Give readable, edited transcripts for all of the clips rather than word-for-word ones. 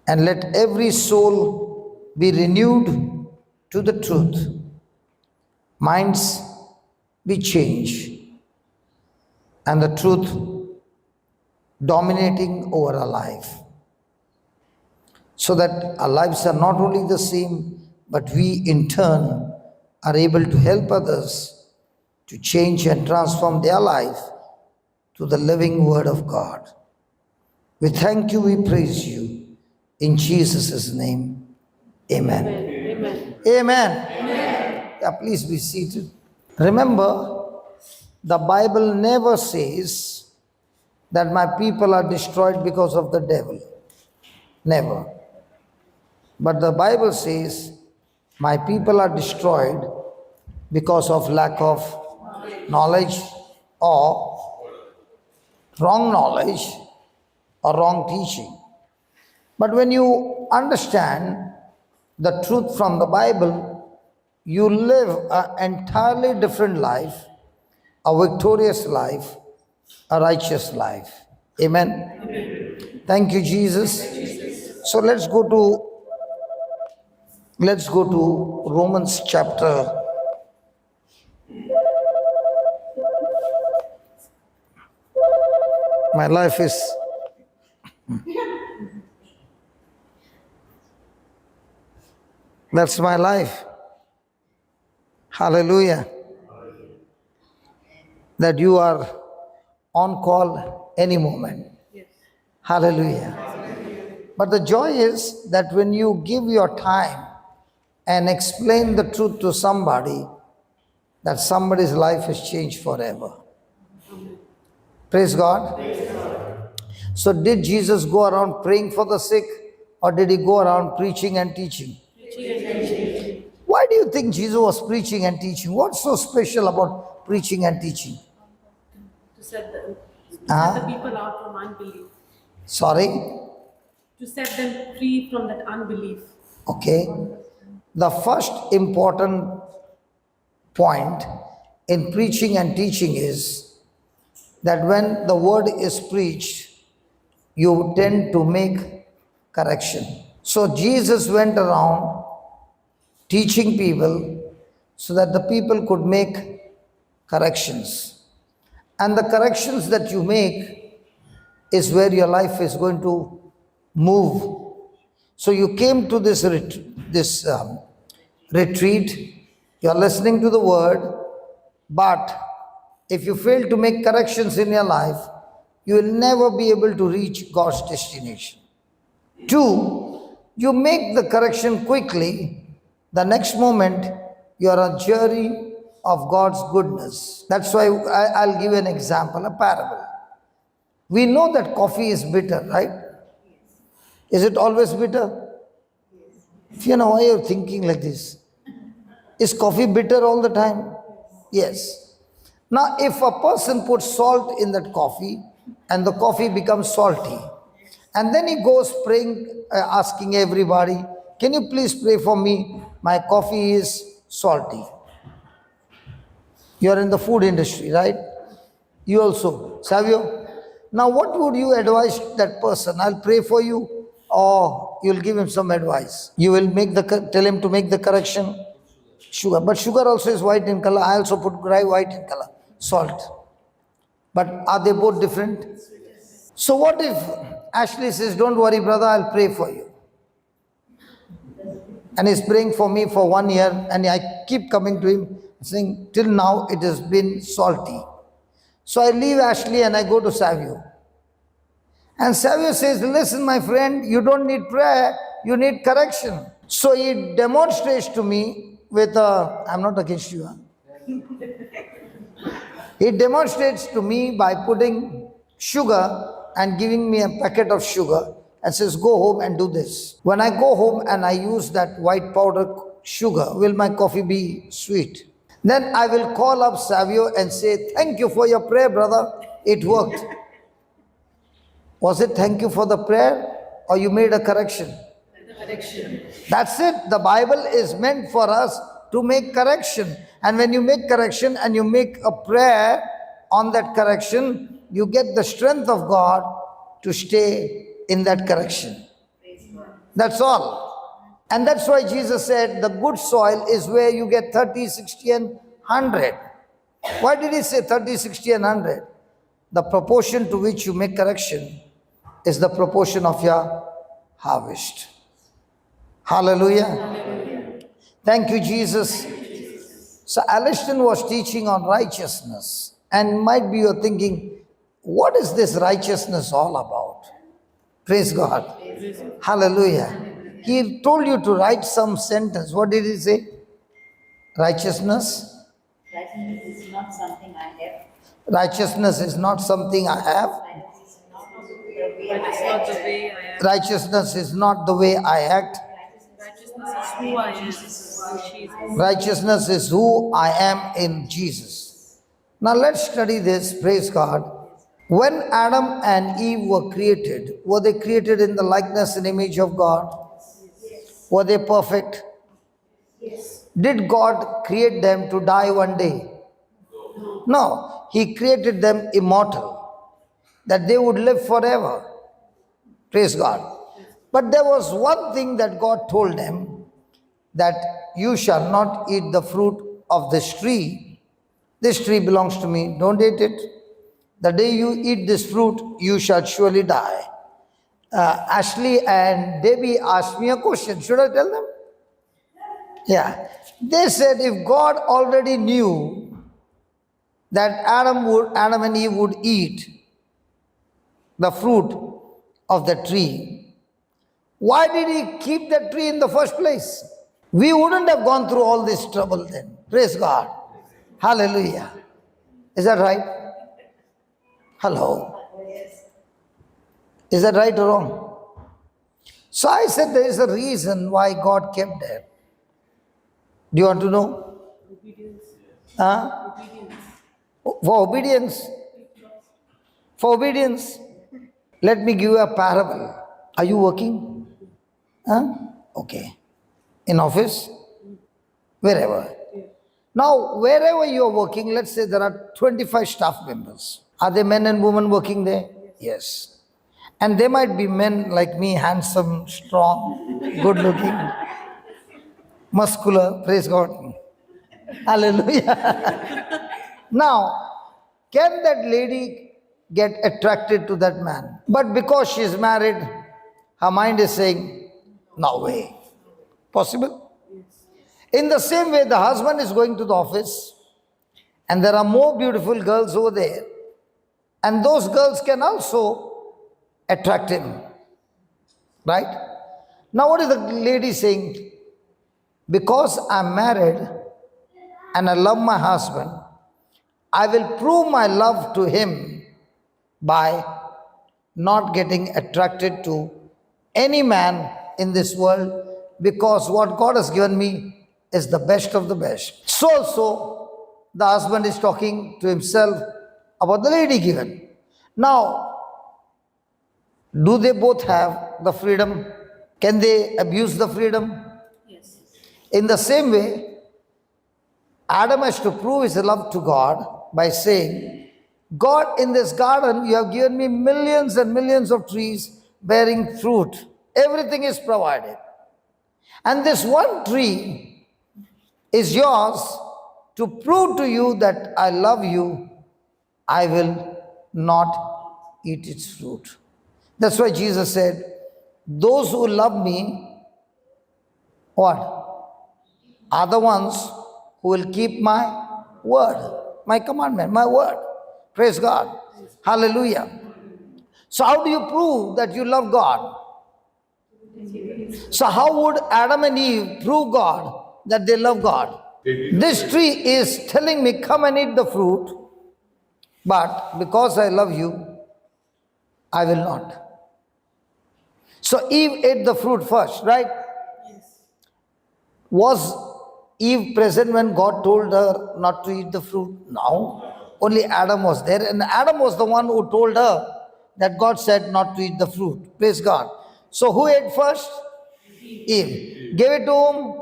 And let every soul be renewed to the truth. Minds be changed, and the truth dominating over our life. So that our lives are not only the same, but we in turn are able to help others to change and transform their life to the living Word of God. We thank you, we praise you. In Jesus' name, amen. Amen. Amen. Amen. Yeah, please be seated. Remember, the Bible never says that my people are destroyed because of the devil. Never. But the Bible says, my people are destroyed because of lack of knowledge or wrong knowledge or wrong teaching. But when you understand the truth from the Bible, you live an entirely different life, a victorious life, a righteous life. Amen. Amen. Thank you, Jesus. So let's go to Romans chapter 'My life is that's my life. Hallelujah. That you are on call any moment. Hallelujah. But the joy is that when you give your time and explain the truth to somebody, that somebody's life has changed forever. Praise God. So did Jesus go around praying for the sick, or did he go around preaching and teaching? Why do you think Jesus was preaching and teaching? What's so special about preaching and teaching? To set the people out from unbelief. Sorry? To set them free from that unbelief. Okay. The first important point in preaching and teaching is that when the word is preached, you tend to make correction. So Jesus went around teaching people so that the people could make corrections. And the corrections that you make is where your life is going to move. So you came to this retreat, you are listening to the word, but if you fail to make corrections in your life, you will never be able to reach God's destination. 2, you make the correction quickly, the next moment you are a jury of God's goodness. That's why I'll give an example, a parable. We know that coffee is bitter, right? Is it always bitter? If you know why you're thinking like this. Is coffee bitter all the time? Yes. Now, if a person puts salt in that coffee and the coffee becomes salty, and then he goes praying, asking everybody, can you please pray for me? My coffee is salty. You are in the food industry, right? You also, Savio. Now, what would you advise that person? I'll pray for you, or you'll give him some advice. You will tell him to make the correction. Sugar, but sugar also is white in color. I also put dry white in color. Salt. But are they both different? So what if Ashley says, don't worry brother, I'll pray for you. And he's praying for me for 1 year, and I keep coming to him saying, till now it has been salty. So I leave Ashley and I go to Savio. And Savio says, listen my friend, you don't need prayer, you need correction. So he demonstrates to me with I'm not against you. He demonstrates to me by putting sugar and giving me a packet of sugar and says, go home and do this. When I go home and I use that white powder sugar, will my coffee be sweet? Then I will call up Savio and say, thank you for your prayer, brother. It worked. Was it thank you for the prayer, or you made a correction? Correction. That's it. The Bible is meant for us to make correction. And when you make correction and you make a prayer on that correction, you get the strength of God to stay in that correction. That's all. And that's why Jesus said the good soil is where you get 30, 60, and 100. Why did he say 30, 60, and 100? The proportion to which you make correction is the proportion of your harvest. Hallelujah. Thank you, Jesus. So Alliston was teaching on righteousness. And might be you're thinking, what is this righteousness all about? Praise God. Hallelujah. He told you to write some sentence. What did he say? Righteousness. Righteousness is not something I have. Righteousness is not something I have. Righteousness is not the way I act. Righteousness is not the way I act. Righteousness is who I am in Jesus. Righteousness is who I am in Jesus. Now let's study this. Praise God. When Adam and Eve were they created in the likeness and image of God? Were they perfect? Did God create them to die one day? No. He created them immortal, that they would live forever. Praise God. But there was one thing that God told them, that you shall not eat the fruit of this tree. This tree belongs to me. Don't eat it. The day you eat this fruit, you shall surely die. Ashley and Debbie asked me a question. Should I tell them? Yeah. They said if God already knew that Adam and Eve would eat the fruit of the tree, why did he keep that tree in the first place? We wouldn't have gone through all this trouble then. Praise God. Hallelujah. Is that right? Hello. Is that right or wrong? So I said there is a reason why God kept them. Do you want to know? Obedience. Huh? Obedience. For obedience. For obedience. Let me give you a parable. Are you working? Huh? Okay. In office? Wherever. Now, wherever you are working, let's say there are 25 staff members. Are they men and women working there? Yes. And they might be men like me, handsome, strong, good looking, muscular, praise God. Hallelujah. Now, can that lady get attracted to that man? But because she is married, her mind is saying, no way. Possible? In the same way, the husband is going to the office and there are more beautiful girls over there, and those girls can also attract him. Right? Now what is the lady saying? Because I'm married and I love my husband, I will prove my love to him by not getting attracted to any man in this world, because what God has given me is the best of the best. So also the husband is talking to himself about the lady given. Now, do they both have the freedom? Can they abuse the freedom? Yes. In the same way, Adam has to prove his love to God by saying, God, in this garden, you have given me millions and millions of trees bearing fruit. Everything is provided. And this one tree is yours to prove to you that I love you. I will not eat its fruit. That's why Jesus said, those who love me, what? Are the ones who will keep my word, my commandment, my word. Praise God. Hallelujah. So how do you prove that you love God? So how would Adam and Eve prove God that they love God? This tree is telling me, come and eat the fruit, but because I love you, I will not. So Eve ate the fruit first, right? Yes. Was Eve present when God told her not to eat the fruit? No. Only Adam was there, and Adam was the one who told her that God said not to eat the fruit. Praise God. So who ate first? Eve. Gave it to whom?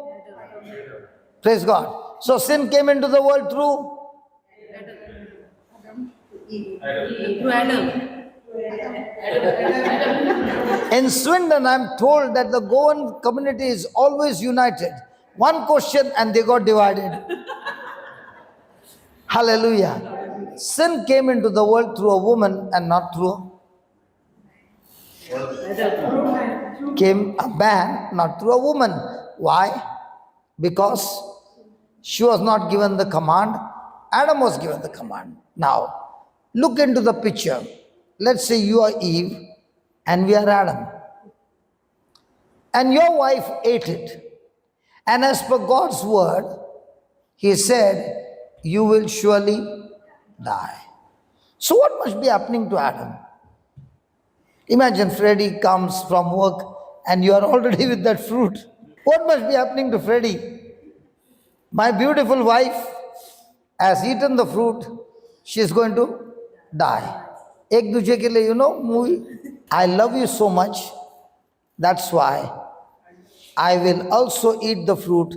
Praise God. So sin came into the world through? To Adam. In Swindon, I'm told that the Goan community is always united. One question and they got divided. Hallelujah. Sin came into the world through a woman and not through came a man, not through a woman. Why? Because she was not given the command. Adam was given the command. Now, look into the picture. Let's say you are Eve and we are Adam. And your wife ate it. And as per God's word, He said, you will surely die. So what must be happening to Adam? Imagine Freddy comes from work and you are already with that fruit. What must be happening to Freddy? My beautiful wife has eaten the fruit. She is going to die. Ek duje ke liye, you know, movie. I love you so much. That's why I will also eat the fruit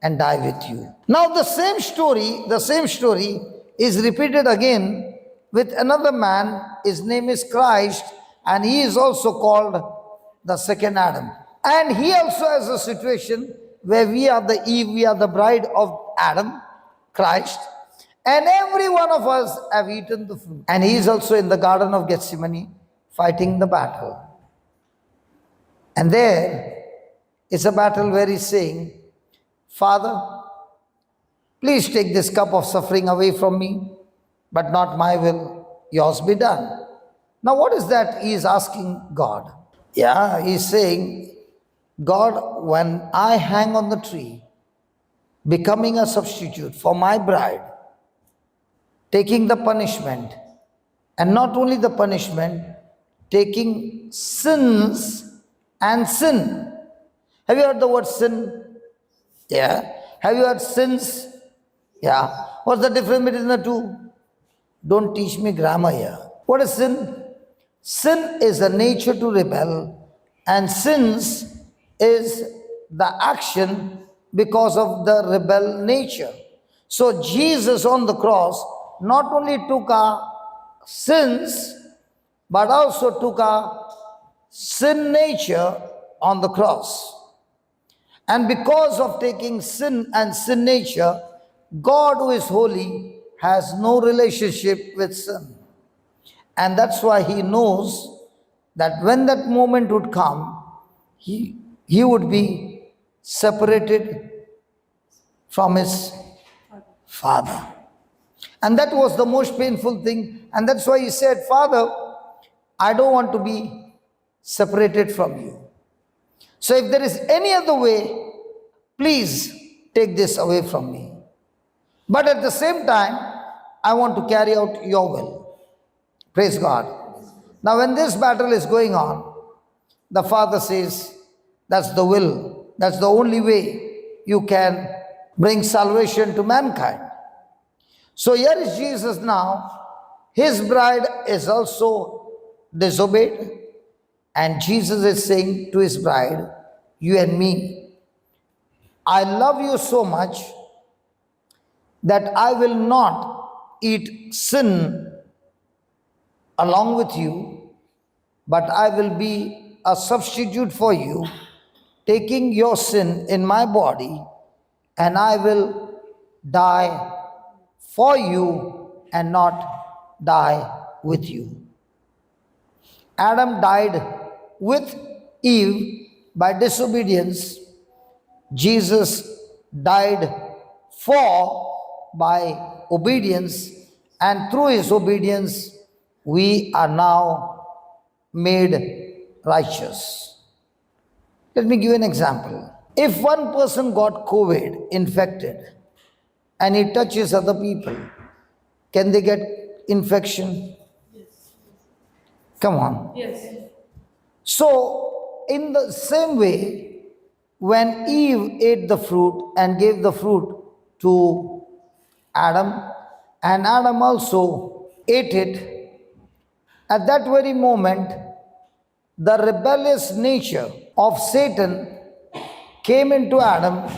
and die with you. Now the same story is repeated again with another man. His name is Christ, and he is also called the second Adam. And he also has a situation where we are the Eve, we are the bride of Adam, Christ, and every one of us have eaten the fruit. And he is also in the Garden of Gethsemane fighting the battle. And there is a battle where he's saying, Father, please take this cup of suffering away from me, but not my will, yours be done. Now what is that he is asking God? Yeah, he's saying, God, when I hang on the tree, becoming a substitute for my bride, taking the punishment, and not only the punishment, taking sins and sin. Have you heard the word sin? Yeah. Have you heard sins? Yeah. What's the difference between the two? Don't teach me grammar here. What is sin? Sin is a nature to rebel, and sins is the action because of the rebel nature. So Jesus on the cross not only took our sins, but also took our sin nature on the cross. And because of taking sin and sin nature, God who is holy has no relationship with sin. And that's why he knows that when that moment would come, he would be separated from his Father. And that was the most painful thing. And that's why he said, Father, I don't want to be separated from you. So if there is any other way, please take this away from me. But at the same time, I want to carry out your will. Praise God. Now when this battle is going on, the Father says, that's the will. That's the only way you can bring salvation to mankind. So here is Jesus now. His bride is also disobeyed. And Jesus is saying to his bride, you and me, I love you so much that I will not eat sin along with you, but I will be a substitute for you, taking your sin in my body, and I will die for you and not die with you. Adam died with Eve by disobedience. Jesus died by obedience, and through his obedience we are now made righteous. Let me give you an example. If one person got COVID infected and he touches other people, can they get infection? Come on. Yes. So, in the same way, when Eve ate the fruit and gave the fruit to Adam, and Adam also ate it, at that very moment, the rebellious nature of Satan came into Adam,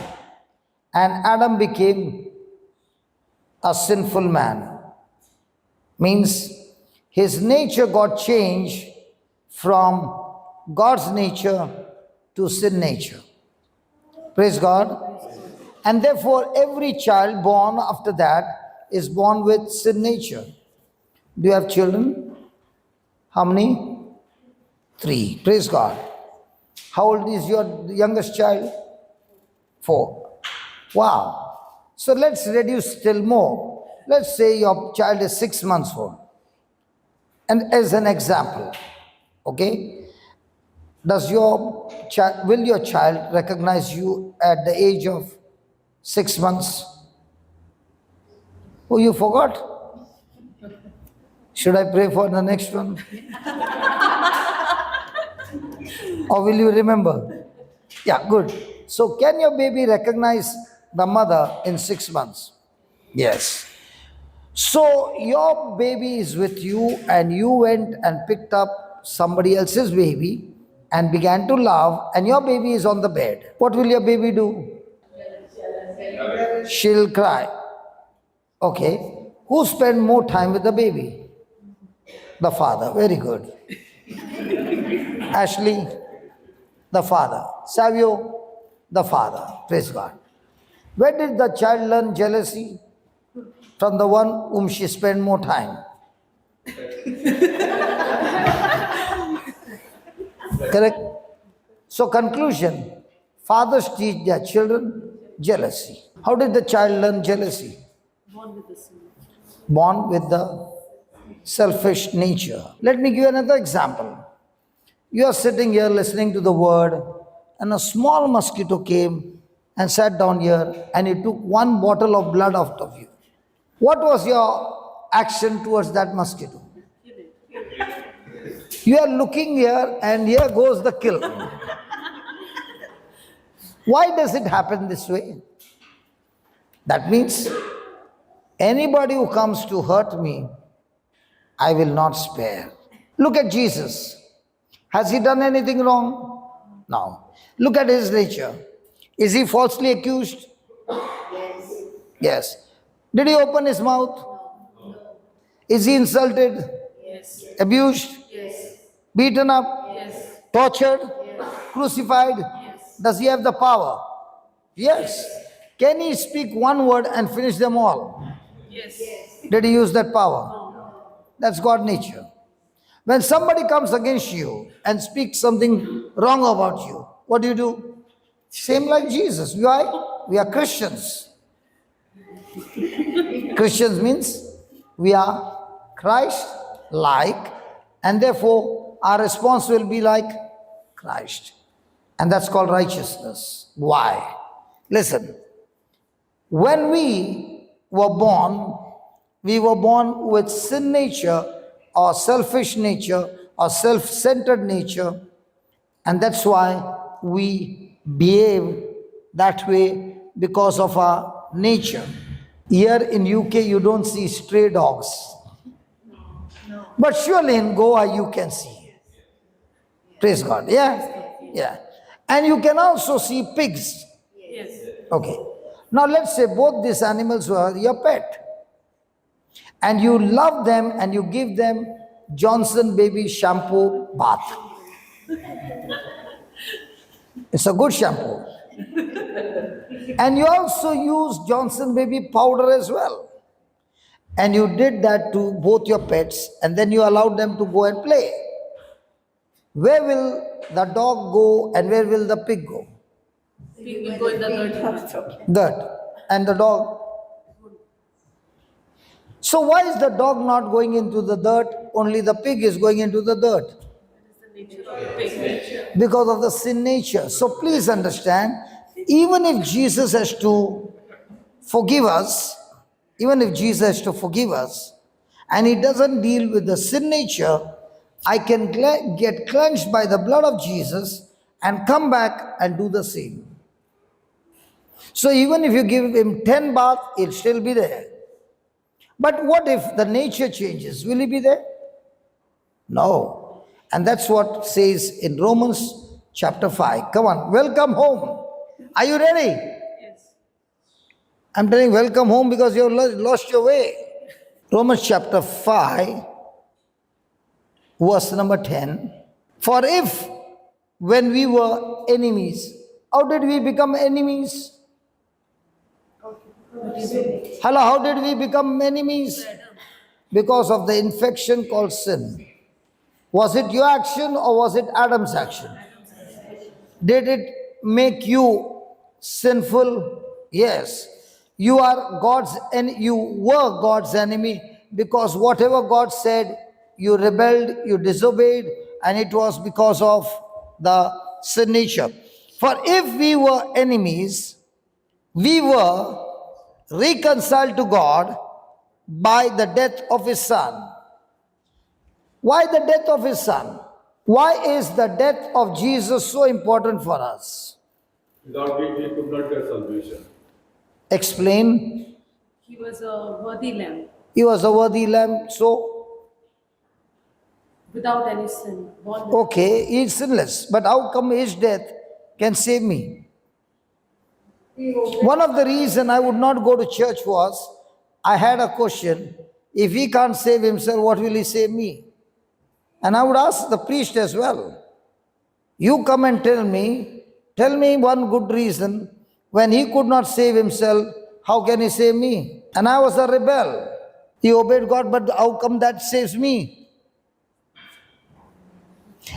and Adam became a sinful man. Means his nature got changed from God's nature to sin nature. Praise God. And therefore, every child born after that is born with sin nature. Do you have children? How many? 3. Praise God. How old is your youngest child? 4. Wow. So let's reduce still more. Let's say your child is 6 months old. And as an example, okay, will your child recognize you at the age of 6 months? Oh, you forgot? Should I pray for the next one? Or will you remember? Yeah, good. So can your baby recognize the mother in 6 months? Yes. So your baby is with you and you went and picked up somebody else's baby and began to love, and your baby is on the bed. What will your baby do? She'll cry. Okay. Who spent more time with the baby? The father. Very good. Ashley, the father. Savio, the father. Praise God. Where did the child learn jealousy? From the one whom she spent more time. Correct? So conclusion, fathers teach their children jealousy. How did the child learn jealousy? Born with the sin. Born with the selfish nature. Let me give you another example. You are sitting here listening to the word, and a small mosquito came and sat down here, and it took one bottle of blood out of you. What was your action towards that mosquito? You are looking here, and here goes the kill. Why does it happen this way? That means anybody who comes to hurt me, I will not spare. Look at Jesus. Has he done anything wrong? No. Look at his nature. Is he falsely accused? Yes. Yes. Did he open his mouth? No. Is he insulted? Yes. Abused? Yes. Beaten up? Yes. Tortured? Yes. Crucified? Yes. Does he have the power? Yes. Can he speak one word and finish them all? Yes. Did he use that power? That's God's nature. When somebody comes against you and speaks something wrong about you, what do? Same like Jesus. Why? We are Christians. Christians means we are Christ-like, and therefore our response will be like Christ. And that's called righteousness. Why? Listen, when we were born with sin nature or selfish nature or self-centered nature, and that's why we behave that way because of our nature. Here in UK, you don't see stray dogs. But surely in Goa, you can see. Praise God. Yeah? Yeah. And you can also see pigs. Yes. Okay. Now let's say both these animals were your pet. And you love them and you give them Johnson baby shampoo bath. It's a good shampoo. And you also use Johnson baby powder as well. And you did that to both your pets, and then you allowed them to go and play. Where will the dog go and where will the pig go? Pig will go in the dirt. Dirt. And the dog? So why is the dog not going into the dirt? Only the pig is going into the dirt. That is the nature of the pig. Because of the sin nature. So please understand, even if Jesus has to forgive us, and he doesn't deal with the sin nature, I can get cleansed by the blood of Jesus and come back and do the same. So even if you give him 10 baths, he'll still be there. But what if the nature changes? Will he be there? No. And that's what says in Romans chapter 5. Come on, welcome home. Are you ready? Yes. I'm telling welcome home because you lost your way. Romans chapter 5 verse number 10. For if when we were enemies, how did we become enemies? Hello, how did we become enemies? Because of the infection called sin. Was it your action or was it Adam's action? Did it make you sinful? Yes. You are God's and you were God's enemy because whatever God said, you rebelled, you disobeyed, and it was because of the sin nature. For if we were enemies, we were reconciled to God by the death of his son. Why the death of his son? Why is the death of Jesus so important for us? Without it, we could not get salvation. Explain. He was a worthy lamb He was a worthy lamb, so without any sin. Born with okay, he is sinless. But how come his death can save me? One of the reasons I would not go to church was I had a question. If he can't save himself, what will he save me? And I would ask the priest as well. You come and tell me one good reason. When he could not save himself, how can he save me? And I was a rebel. He obeyed God, but how come that saves me?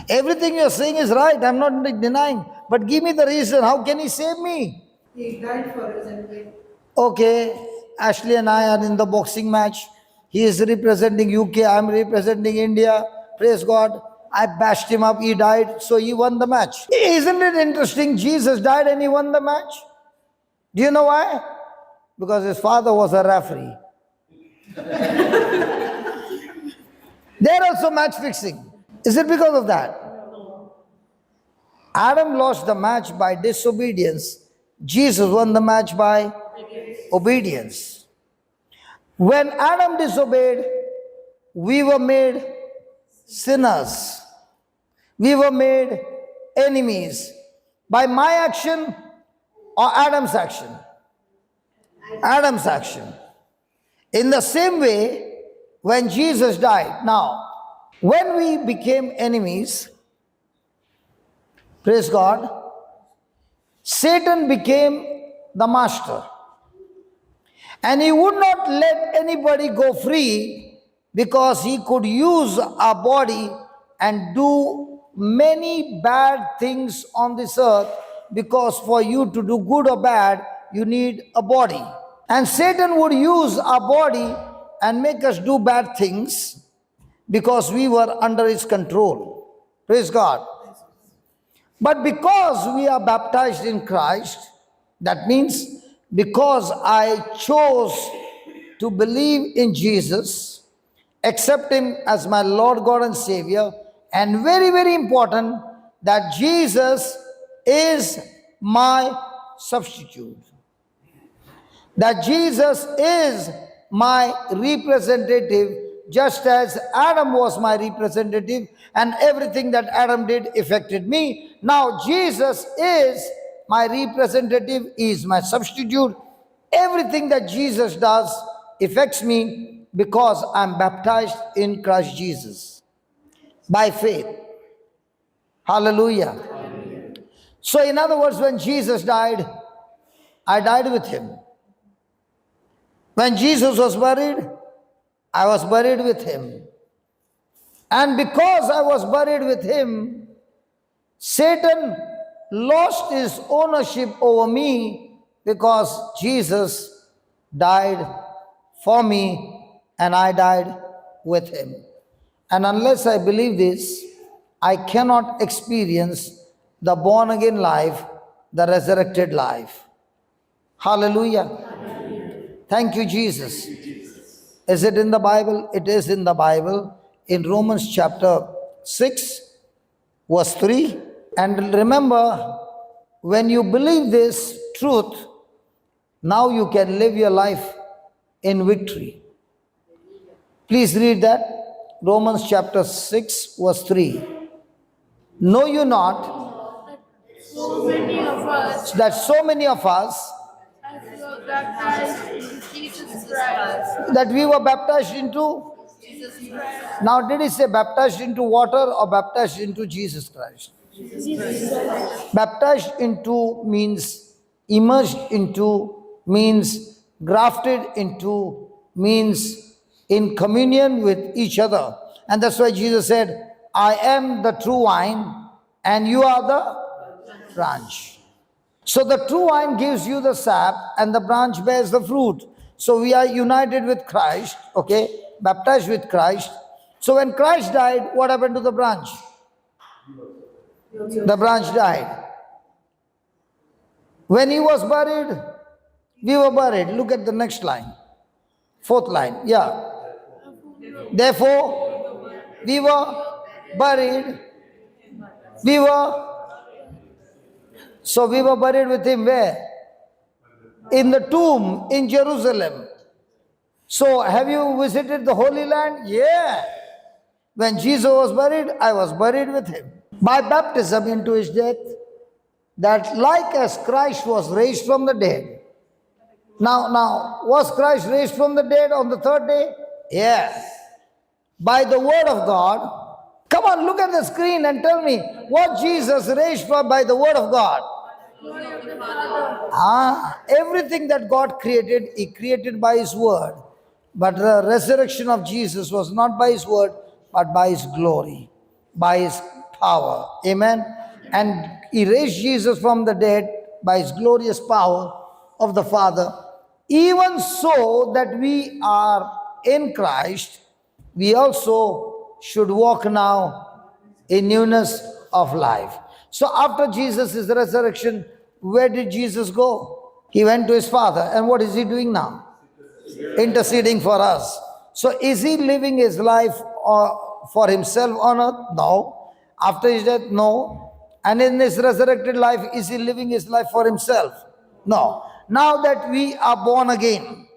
Everything you're saying is right. I'm not denying. But give me the reason. How can he save me? He died for us anyway. Okay, Ashley and I are in the boxing match. He is representing UK, I'm representing India. Praise God. I bashed him up, he died, so he won the match. Isn't it interesting? Jesus died and he won the match. Do you know why? Because his father was a referee. They're also match fixing. Is it because of that? Adam lost the match by disobedience. Jesus won the match by obedience. When Adam disobeyed, we were made sinners. We were made enemies. By my action or Adam's action? Adam's action. In the same way, when Jesus died, now, when we became enemies, praise God, Satan became the master. And he would not let anybody go free because he could use our body and do many bad things on this earth, because for you to do good or bad, you need a body. And Satan would use our body and make us do bad things because we were under his control. Praise God. But because we are baptized in Christ, that means because I chose to believe in Jesus, accept him as my Lord God and Savior, and very, very important, that Jesus is my substitute. That Jesus is my representative, just as Adam was my representative and everything that Adam did affected me. Now Jesus is my representative, is my substitute. Everything that Jesus does affects me because I'm baptized in Christ Jesus by faith. Hallelujah. So in other words, when Jesus died, I died with him. When Jesus was buried, I was buried with him. And because I was buried with him, Satan lost his ownership over me because Jesus died for me and I died with him. And unless I believe this, I cannot experience the born again life, the resurrected life. Hallelujah. Thank you, Jesus. Is it in the Bible? It is in the Bible. In Romans chapter 6, verse 3. And remember, when you believe this truth, now you can live your life in victory. Please read that. Romans chapter 6, verse 3. Know you not So many of us that so many of us, as were baptized in Jesus Christ, that we were baptized into Now, did he say baptized into water or baptized into Jesus Christ? Baptized into means immersed into, means grafted into, means in communion with each other. And that's why Jesus said, I am the true vine and you are the branch. So the true vine gives you the sap and the branch bears the fruit. So we are united with Christ, okay, baptized with Christ. So when Christ died, what happened to the branch? The branch died. When he was buried, we were buried. Look at the next line. Fourth line. Yeah. Therefore, we were buried. So we were buried with him where? In the tomb in Jerusalem. So have you visited the Holy Land? Yeah. When Jesus was buried, I was buried with him. By baptism into his death, that like as Christ was raised from the dead. Now, was Christ raised from the dead on the third day? Yes. By the word of God. Come on, look at the screen and tell me what Jesus raised from by the word of God. Everything that God created, he created by his word. But the resurrection of Jesus was not by his word, but by his glory, by his power. Amen. And he raised Jesus from the dead by his glorious power of the Father. Even so that we are in Christ, we also should walk now in newness of life. So after Jesus' resurrection, where did Jesus go? He went to his Father. And what is he doing now? Interceding for us. So is he living his life for himself on earth? No. After his death? No. And in his resurrected life, is he living his life for himself? No. Now that we are born again,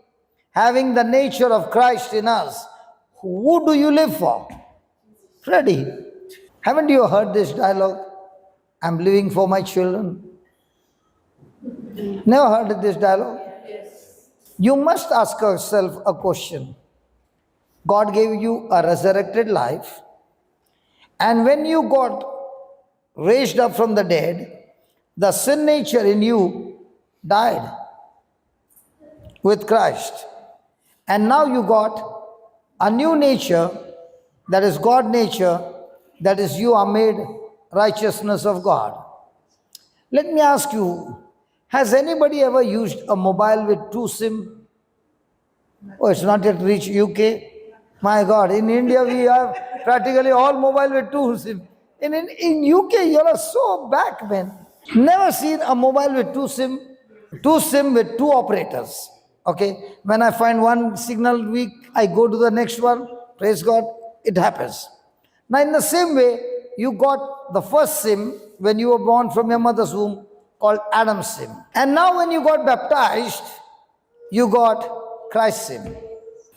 having the nature of Christ in us, who do you live for? Freddie. Haven't you heard this dialogue? I'm living for my children. Never heard this dialogue? You must ask yourself a question. God gave you a resurrected life, and when you got raised up from the dead, the sin nature in you died with Christ. And now you got a new nature, that is God nature, that is you are made righteousness of God. Let me ask you, has anybody ever used a mobile with two SIM? Oh, it's not yet reached UK. My God, in India we have practically all mobile with two SIM. In UK you are so back, man. Never seen a mobile with two SIM with two operators. Okay, when I find one signal weak, I go to the next one. Praise God, it happens. Now in the same way, you got the first SIM when you were born from your mother's womb, called Adam's SIM. And now when you got baptized, you got Christ's SIM.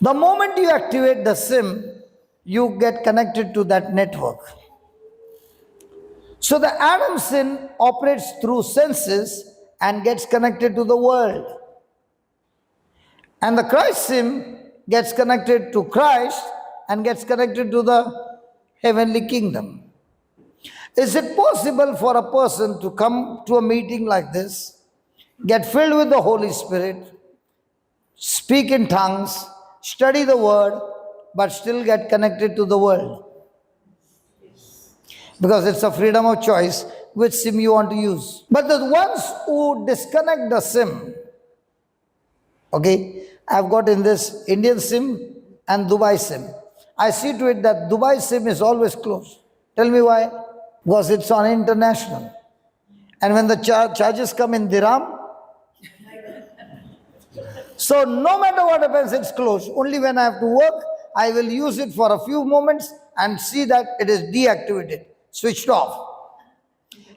The moment you activate the SIM, you get connected to that network. So the Adam SIM operates through senses and gets connected to the world. And the Christ SIM gets connected to Christ and gets connected to the heavenly kingdom. Is it possible for a person to come to a meeting like this, get filled with the Holy Spirit, speak in tongues, study the word, but still get connected to the world? Because it's a freedom of choice which SIM you want to use. But the ones who disconnect the SIM, okay, I've got in this Indian SIM and Dubai SIM. I see to it that Dubai SIM is always closed. Tell me why? Because it's on international. And when the charges come in dirham, so no matter what happens, it's closed. Only when I have to work, I will use it for a few moments and see that it is deactivated, switched off.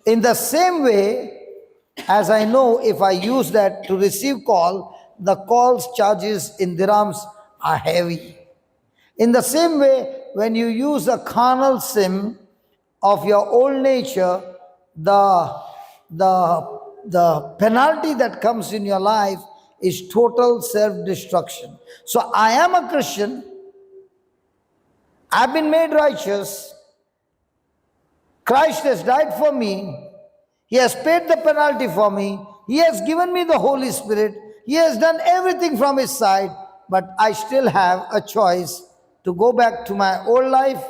In the same way, as I know, if I use that to receive call, the call's charges in dirhams are heavy. In the same way, when you use a carnal SIM of your old nature, the penalty that comes in your life is total self-destruction. So I am a Christian, I've been made righteous. Christ has died for me. He has paid the penalty for me. He has given me the Holy Spirit. He has done everything from His side. But I still have a choice to go back to my old life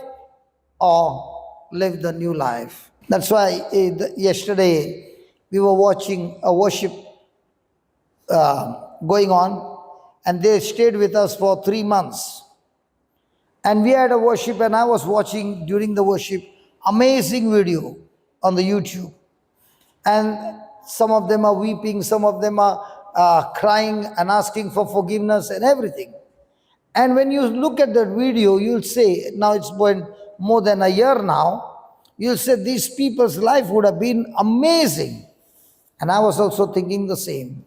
or live the new life. That's why yesterday we were watching a worship going on, and they stayed with us for 3 months. And we had a worship, and I was watching during the worship amazing video on the YouTube. And some of them are weeping, some of them are crying and asking for forgiveness and everything. And when you look at that video, you'll say, now it's been more than a year now, you'll say these people's life would have been amazing. And I was also thinking the same.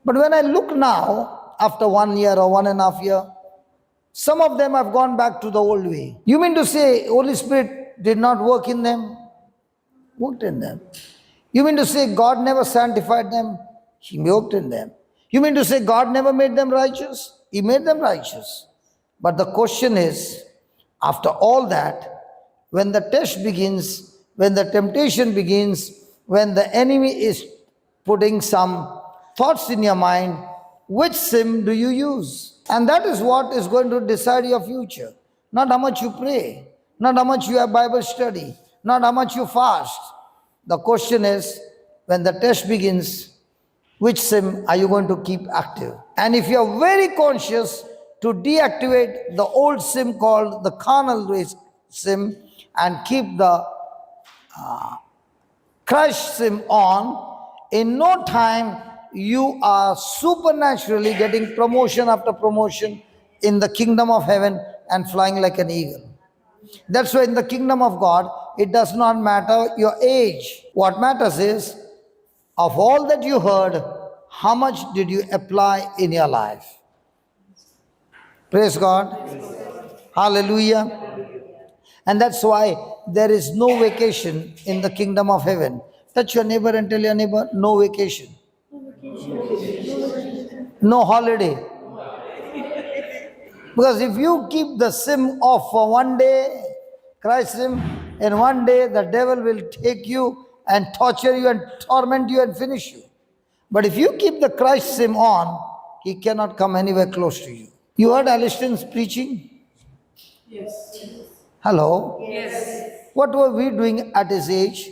But when I look now, after 1 year or 1.5 years, some of them have gone back to the old way. You mean to say Holy Spirit did not work in them? Worked in them. You mean to say God never sanctified them? He worked in them. You mean to say God never made them righteous? He made them righteous. But the question is, after all that, when the test begins, when the temptation begins, when the enemy is putting some thoughts in your mind, which sim do you use? And that is what is going to decide your future. Not how much you pray, not how much you have Bible study, not how much you fast. The question is, when the test begins, which sim are you going to keep active? And if you are very conscious to deactivate the old sim called the carnal race sim and keep the Christ sim on, in no time you are supernaturally getting promotion after promotion in the kingdom of heaven and flying like an eagle. That's why in the kingdom of God, it does not matter your age. What matters is, of all that you heard, how much did you apply in your life? Praise God. Hallelujah. And that's why there is no vacation in the kingdom of heaven. Touch your neighbor and tell your neighbor, no vacation. No holiday. Because if you keep the sim off for 1 day, Christ sim, in 1 day the devil will take you and torture you and torment you and finish you. But if you keep the Christ sim on, he cannot come anywhere close to you. You heard Aliston's preaching? Yes. Hello? Yes. What were we doing at his age?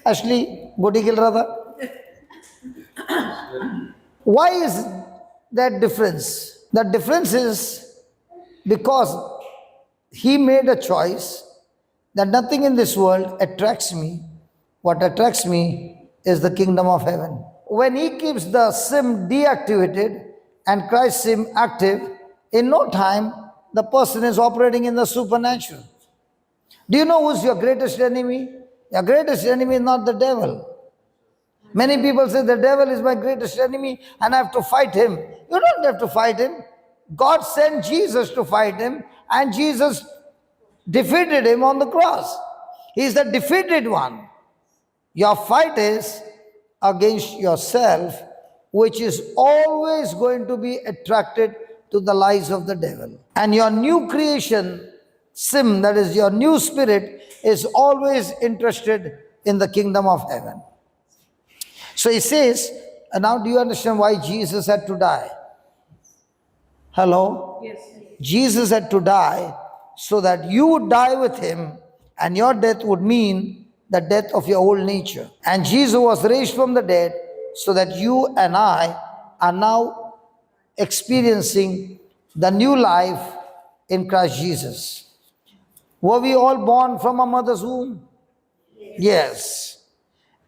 Ashley, Godi Gil Radha? Why is that difference? The difference is because he made a choice that nothing in this world attracts me. What attracts me is the kingdom of heaven. When he keeps the sim deactivated and Christ's sim active, in no time the person is operating in the supernatural. Do you know who's your greatest enemy? Your greatest enemy is not the devil. Many people say the devil is my greatest enemy and I have to fight him. You don't have to fight him. God sent Jesus to fight him and Jesus defeated him on the cross. He is the defeated one. Your fight is against yourself, which is always going to be attracted to the lies of the devil. And your new creation, sim, that is your new spirit, is always interested in the kingdom of heaven. So he says, and now do you understand why Jesus had to die? Hello? Yes. Jesus had to die so that you would die with him and your death would mean the death of your old nature. And Jesus was raised from the dead so that you and I are now experiencing the new life in Christ Jesus. Were we all born from a mother's womb? Yes.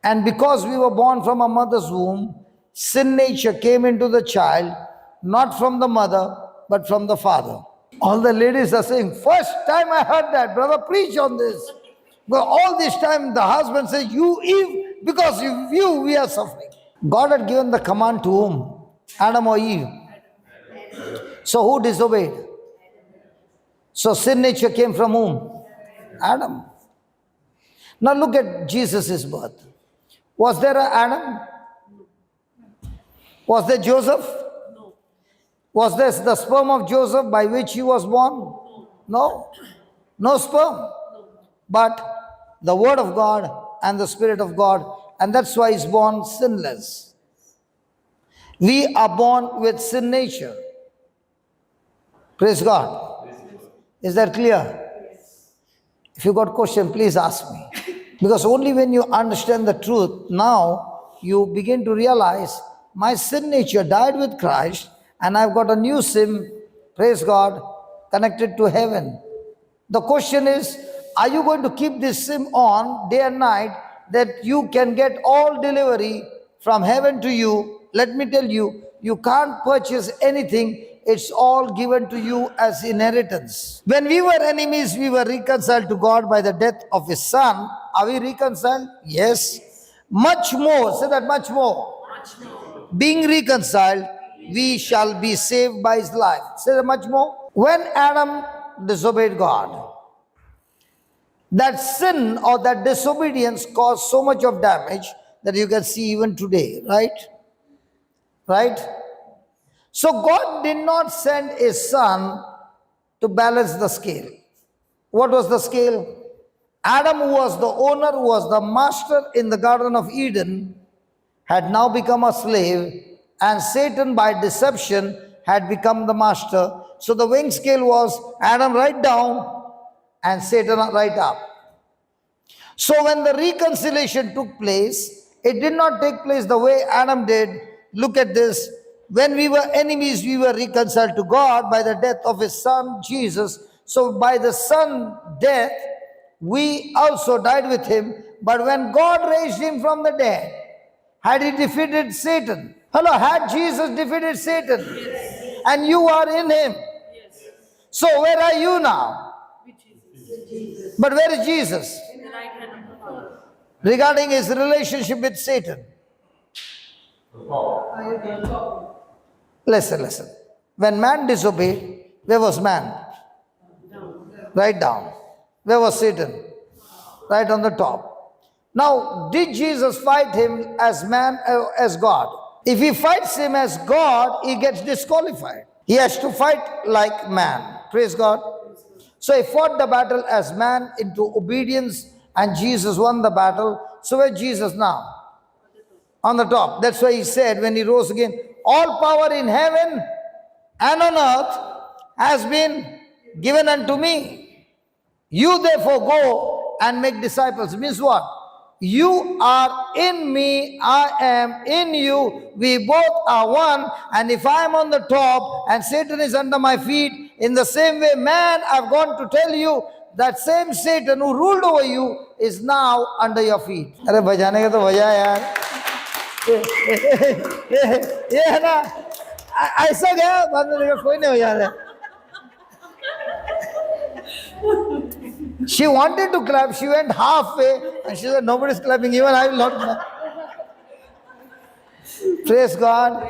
And because we were born from a mother's womb, sin nature came into the child, not from the mother, but from the father. All the ladies are saying, first time I heard that, brother, preach on this. But all this time the husband says, you Eve, because of you we are suffering. God had given the command to whom? Adam or Eve? So who disobeyed? So sin nature came from whom? Adam. Now look at Jesus' birth. Was there an Adam? Was there Joseph? No. Was this the sperm of Joseph by which he was born? No. No sperm. But the Word of God and the Spirit of God, and that's why he's born sinless. We are born with sin nature. Praise God. Is that clear? If you got question, please ask me. Because only when you understand the truth, now you begin to realize my sin nature died with Christ and I've got a new SIM, praise God, connected to heaven. The question is, are you going to keep this SIM on day and night that you can get all delivery from heaven to you? Let me tell you, you can't purchase anything. It's all given to you as inheritance. When we were enemies, we were reconciled to God by the death of His Son. Are we reconciled? Yes. Much more, say that, much more. Being reconciled, we shall be saved by His life. Say that, much more. When Adam disobeyed God, that sin or that disobedience caused so much of damage that you can see even today, right? Right? So God did not send His Son to balance the scale. What was the scale? Adam, who was the owner, who was the master in the Garden of Eden, had now become a slave, and Satan by deception had become the master. So the weighing scale was Adam right down and Satan right up. So when the reconciliation took place, it did not take place the way Adam did. Look at this. When we were enemies, we were reconciled to God by the death of His Son, Jesus. So by the Son death, we also died with Him. But when God raised Him from the dead, had He defeated Satan? Hello, had Jesus defeated Satan? Yes. And you are in Him. Yes. So where are you now? With Jesus. But where is Jesus? In the right hand of the Father. Regarding His relationship with Satan. Listen. When man disobeyed, where was man? Right down. Where was Satan? Right on the top. Now, did Jesus fight him as man, as God? If he fights him as God, he gets disqualified. He has to fight like man. Praise God. So he fought the battle as man into obedience, and Jesus won the battle. So where's Jesus now? On the top. That's why he said when he rose again, all power in heaven and on earth has been given unto me. You therefore go and make disciples. Means what? You are in me, I am in you, we both are one. And if I am on the top and Satan is under my feet, in the same way, man, I've gone to tell you, that same Satan who ruled over you is now under your feet. अरे बजाने का तो बजा यार. ये है ना, ऐसा गया बाद में देखा कोई नहीं हो जा रहा. She wanted to clap, she went halfway and she said, nobody's clapping, even I will not clap. Praise God.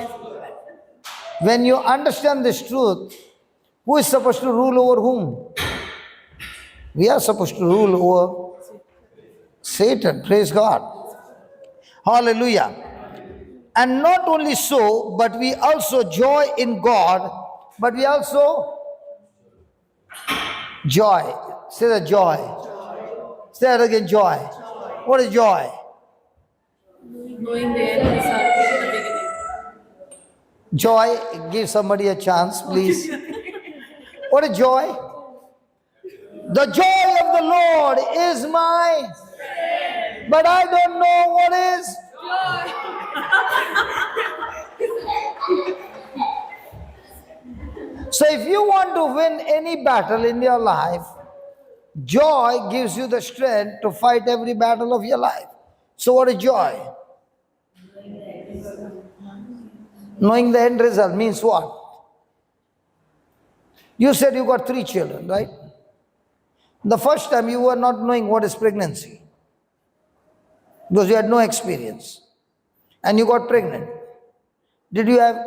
When you understand this truth, who is supposed to rule over whom? We are supposed to rule over Satan. Praise God. Hallelujah. And not only so, but we also joy in God, but we also joy. Say the joy. Say that again, joy. What is joy? Knowing the end result in the beginning. Joy, give somebody a chance, please. What is joy? The joy of the Lord is my, but I don't know what is. So if you want to win any battle in your life, joy gives you the strength to fight every battle of your life. So what is joy? Knowing the end result means what? You said you got 3 children, right? The first time you were not knowing what is pregnancy because you had no experience and you got pregnant. Did you have...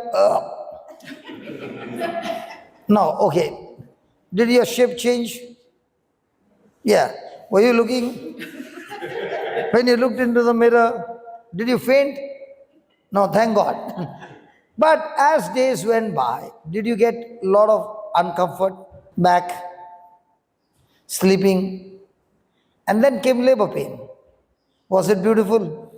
No, okay. Did your shape change? Yeah. Were you looking? When you looked into the mirror, did you faint? No, thank God. But as days went by, did you get a lot of uncomfort back? sleeping, and then came labor pain. Was it beautiful?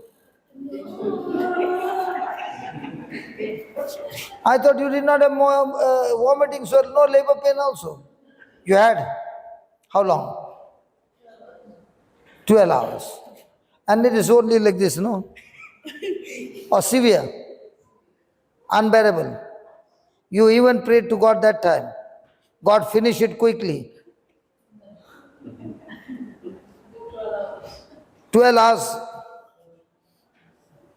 I thought you did not have more vomiting, so no labor pain also. You had how long? 12 hours. And it is only like this, no? Or severe, unbearable. You even prayed to God that time. God, finish it quickly. 12 hours.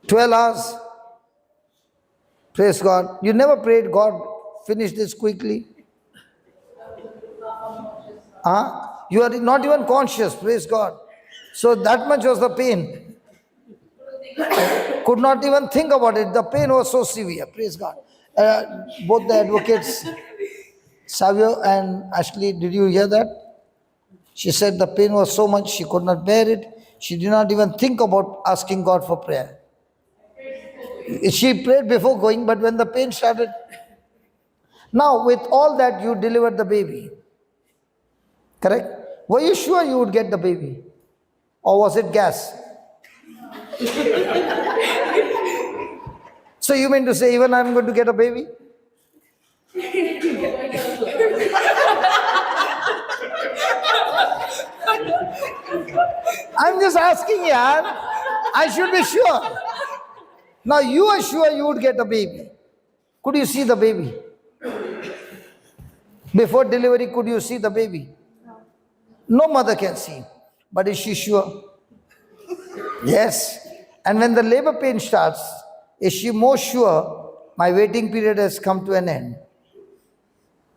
12 hours. Praise God. You never prayed, God, finish this quickly. You are not even conscious, praise God. So that much was the pain. Could not even think about it. The pain was so severe, praise God. Both the advocates, Savio and Ashley, did you hear that? She said the pain was so much, she could not bear it. She did not even think about asking God for prayer. She prayed before going, but when the pain started, now with all that you delivered the baby. Correct? Were you sure you would get the baby? Or was it gas? So you mean to say even I'm going to get a baby? I'm just asking you. I should be sure. Now you are sure you would get a baby. Could you see the baby? Before delivery, could you see the baby? No mother can see. But is she sure? Yes. And when the labor pain starts, is she more sure my waiting period has come to an end?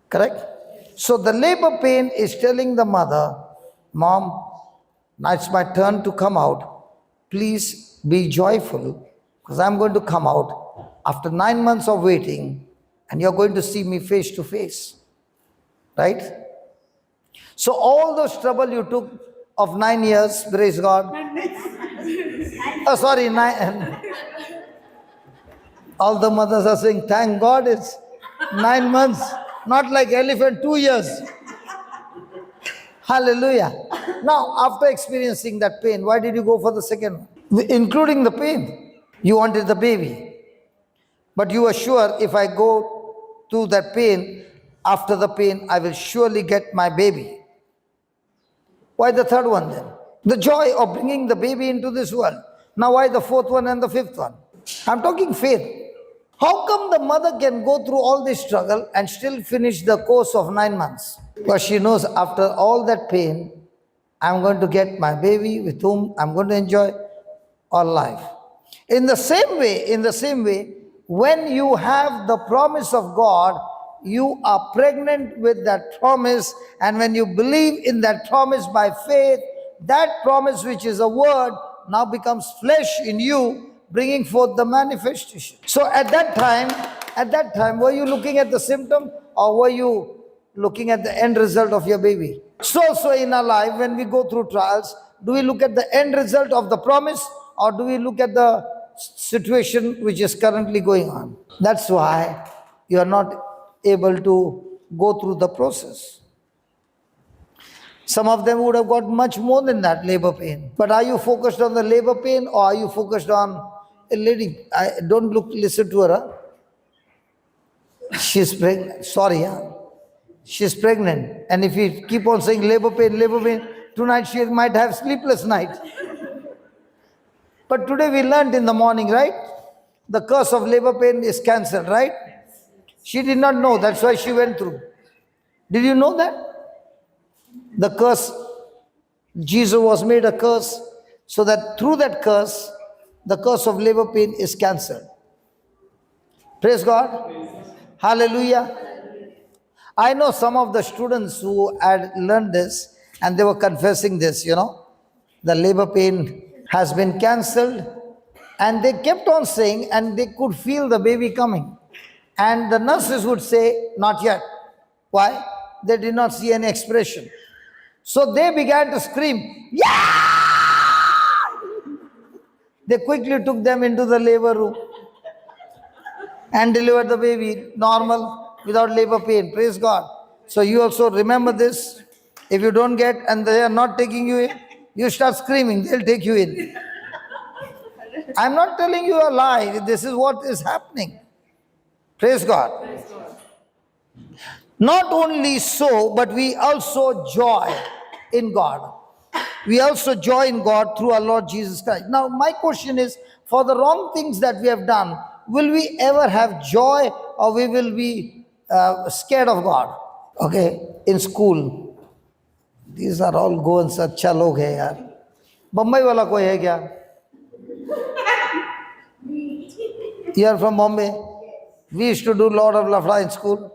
Correct? So the labor pain is telling the mother, Mom, now it's my turn to come out. Please be joyful because I'm going to come out after 9 months of waiting and you're going to see me face to face. Right? So all those trouble you took of 9 years, praise God. Oh, sorry, 9. All the mothers are saying, thank God it's 9 months, not like elephant, 2 years. Hallelujah. Now, after experiencing that pain, why did you go for the second one? Including the pain. You wanted the baby. But you were sure if I go through that pain, after the pain, I will surely get my baby. Why the third one then? The joy of bringing the baby into this world. Now why the fourth one and the fifth one? I'm talking faith. How come the mother can go through all this struggle and still finish the course of 9 months? Because she knows after all that pain, I'm going to get my baby with whom I'm going to enjoy all life. In the same way, when you have the promise of God, you are pregnant with that promise, and when you believe in that promise by faith, that promise which is a word now becomes flesh in you, bringing forth the manifestation. So at that time, were you looking at the symptom or were you looking at the end result of your baby? So in our life, when we go through trials, do we look at the end result of the promise or do we look at the situation which is currently going on? That's why you are not able to go through the process. Some of them would have got much more than that labor pain. But are you focused on the labor pain or are you focused on a lady? Don't listen to her. Huh? She's pregnant. Sorry, huh? She's pregnant. And if you keep on saying labor pain, tonight she might have sleepless night. But today we learned in the morning, right? The curse of labor pain is cancelled, right? She did not know. That's why she went through. Did you know that? The curse, Jesus was made a curse so that through that curse, the curse of labor pain is cancelled. Praise God. Hallelujah. I know some of the students who had learned this and they were confessing this, the labor pain has been cancelled, and they kept on saying, and they could feel the baby coming. And the nurses would say, not yet. Why? They did not see any expression. So they began to scream, yeah! They quickly took them into the labor room and delivered the baby normal without labor pain. Praise God. So you also remember this. If you don't get and they are not taking you in, you start screaming, they'll take you in. I'm not telling you a lie. This is what is happening. Praise God. Not only so, but we also joy in God. We also joy in God through our Lord Jesus Christ. Now, my question is, for the wrong things that we have done, will we ever have joy or we will be scared of God? Okay, in school, these are all go and अच्छा लोग है यार. बम्बई वाला कोई है क्या? You are from Bombay? We used to do lot of lafda in school.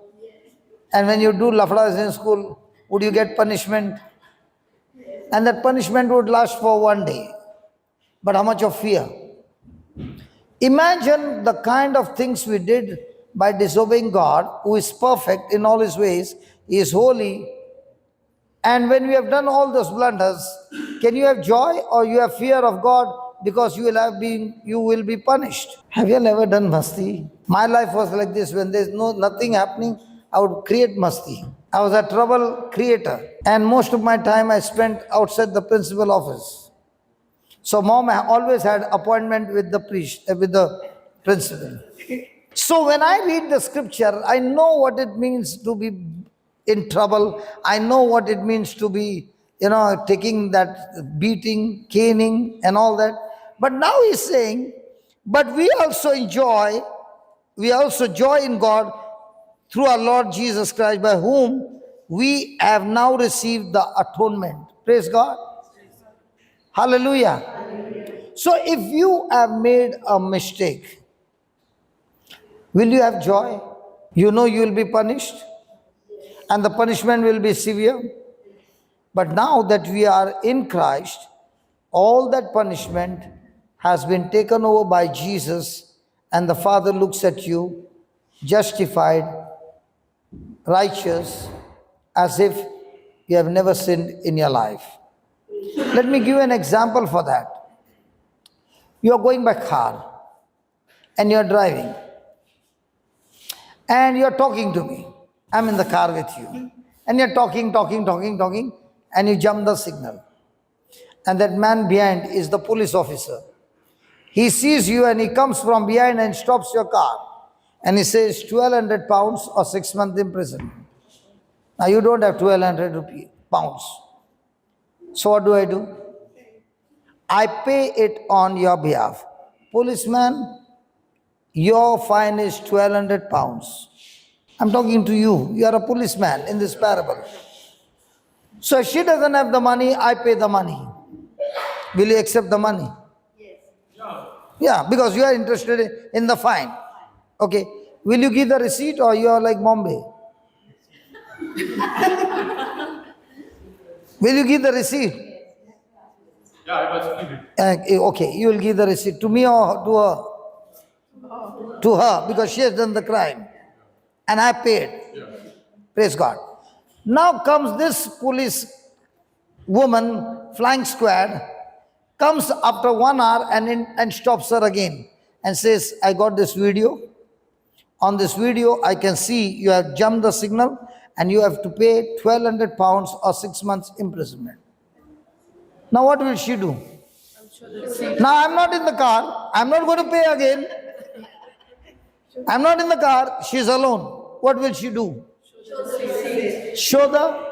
And when you do lafdas in school, would you get punishment? And that punishment would last for one day. But how much of fear? Imagine the kind of things we did by disobeying God, who is perfect in all his ways, he is holy. And when we have done all those blunders, can you have joy or you have fear of God because you will be punished? Have you ever done masti? My life was like this. When there's nothing happening, I would create masti. I was a trouble creator, and most of my time I spent outside the principal office. So mom always had appointment with the priest, with the principal. So when I read the scripture, I know what it means to be in trouble. I know what it means to be, taking that beating, caning, and all that. But now he's saying, but we also joy in God through our Lord Jesus Christ, by whom we have now received the atonement. Praise God. Hallelujah. So if you have made a mistake, will you have joy? You know you will be punished, and the punishment will be severe. But now that we are in Christ, all that punishment has been taken over by Jesus, and the Father looks at you justified, righteous, as if you have never sinned in your life. Let me give you an example for that. You are going by car and you are driving and you are talking to me. I'm in the car with you and you're talking, and you jump the signal. And that man behind is the police officer. He sees you and he comes from behind and stops your car. And he says 1,200 pounds or 6 months imprisonment. Now you don't have 1,200 pounds. So what do? I pay it on your behalf. Policeman, your fine is 1,200 pounds. I'm talking to you. You are a policeman in this parable. So she doesn't have the money, I pay the money. Will you accept the money? Yeah, because you are interested in the fine. Okay. Will you give the receipt or you are like Bombay? Will you give the receipt? Yeah, I must give it. Okay, you will give the receipt to me or to her? To her, because she has done the crime. And I paid. Yeah. Praise God. Now comes this police woman, flying squad, comes after 1 hour and stops her again and says, I got this video. On this video, I can see you have jumped the signal and you have to pay 1,200 pounds or 6 months imprisonment. Now what will she do? Now I'm not in the car. I'm not going to pay again. I'm not in the car. She's alone. What will she do? Show the.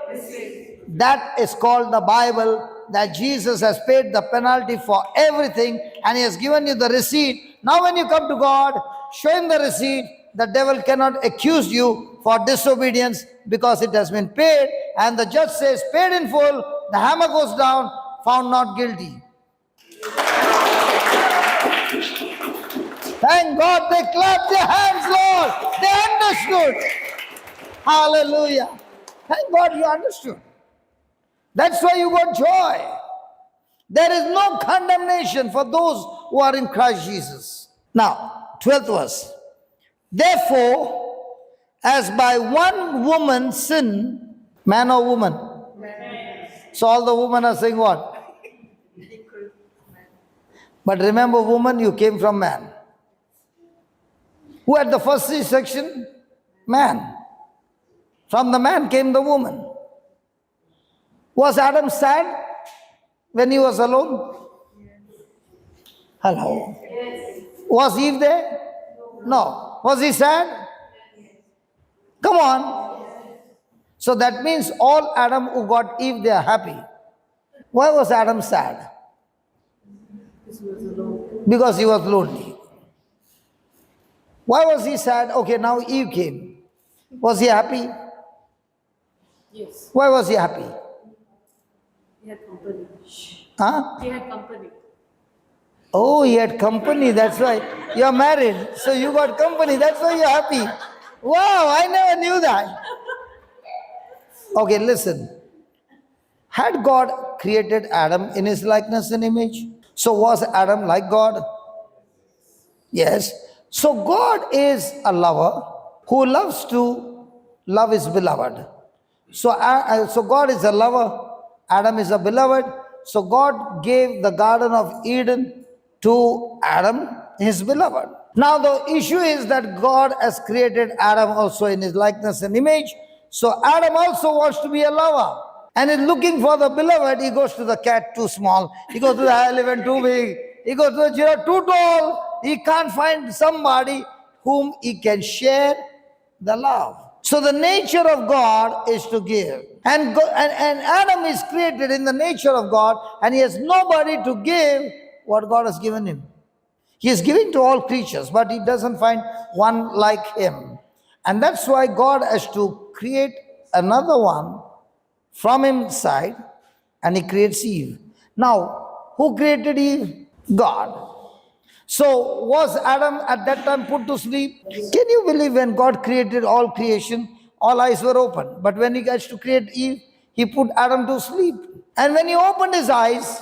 That is called the Bible, that Jesus has paid the penalty for everything and he has given you the receipt. Now when you come to God, show him the receipt. The devil cannot accuse you for disobedience because it has been paid, and the judge says paid in full. The hammer goes down, found not guilty. Thank God they clapped their hands, Lord. They understood. Hallelujah. Thank God you understood. That's why you got joy. There is no condemnation for those who are in Christ Jesus. Now, 12th verse. Therefore, as by one woman sin, man or woman? Man. So all the women are saying what? But remember, woman, you came from man. Who had the first C-section? Man. From the man came the woman. Was Adam sad when he was alone? Hello. Was Eve there? No. Was he sad? Come on. So that means all Adam who got Eve, they are happy. Why was Adam sad? Because he was lonely. Why was he sad? Okay, now Eve came. Was he happy? Yes. Why was he happy? He had company. Huh? He had company. Oh, he had company, that's why. You're married, so you got company, that's why you're happy. Wow, I never knew that. Okay, listen. Had God created Adam in his likeness and image? So was Adam like God? Yes. So God is a lover who loves to love his beloved. So God is a lover, Adam is a beloved. So God gave the Garden of Eden to Adam, his beloved. Now the issue is that God has created Adam also in his likeness and image. So Adam also wants to be a lover. And in looking for the beloved, he goes to the cat too small. He goes to the elephant too big. He goes to the giraffe too tall. He can't find somebody whom he can share the love. So the nature of God is to give. And Adam is created in the nature of God, and he has nobody to give what God has given him. He is giving to all creatures, but he doesn't find one like him. And that's why God has to create another one from inside, and he creates Eve. Now, who created Eve? God. So, was Adam at that time put to sleep? Can you believe when God created all creation, all eyes were open? But when he gets to create Eve, he put Adam to sleep. And when he opened his eyes,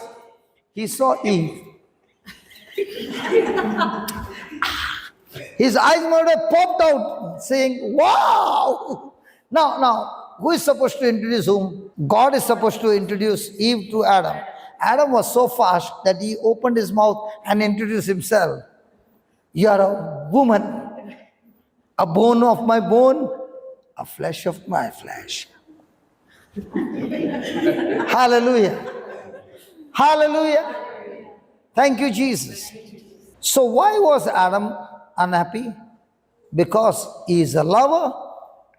he saw Eve. His eyes might have popped out, saying, wow! Now, who is supposed to introduce whom? God is supposed to introduce Eve to Adam. Adam was so fast that he opened his mouth and introduced himself. You are a woman, a bone of my bone, a flesh of my flesh. Hallelujah. Hallelujah. Thank you, Jesus. So why was Adam unhappy? Because he is a lover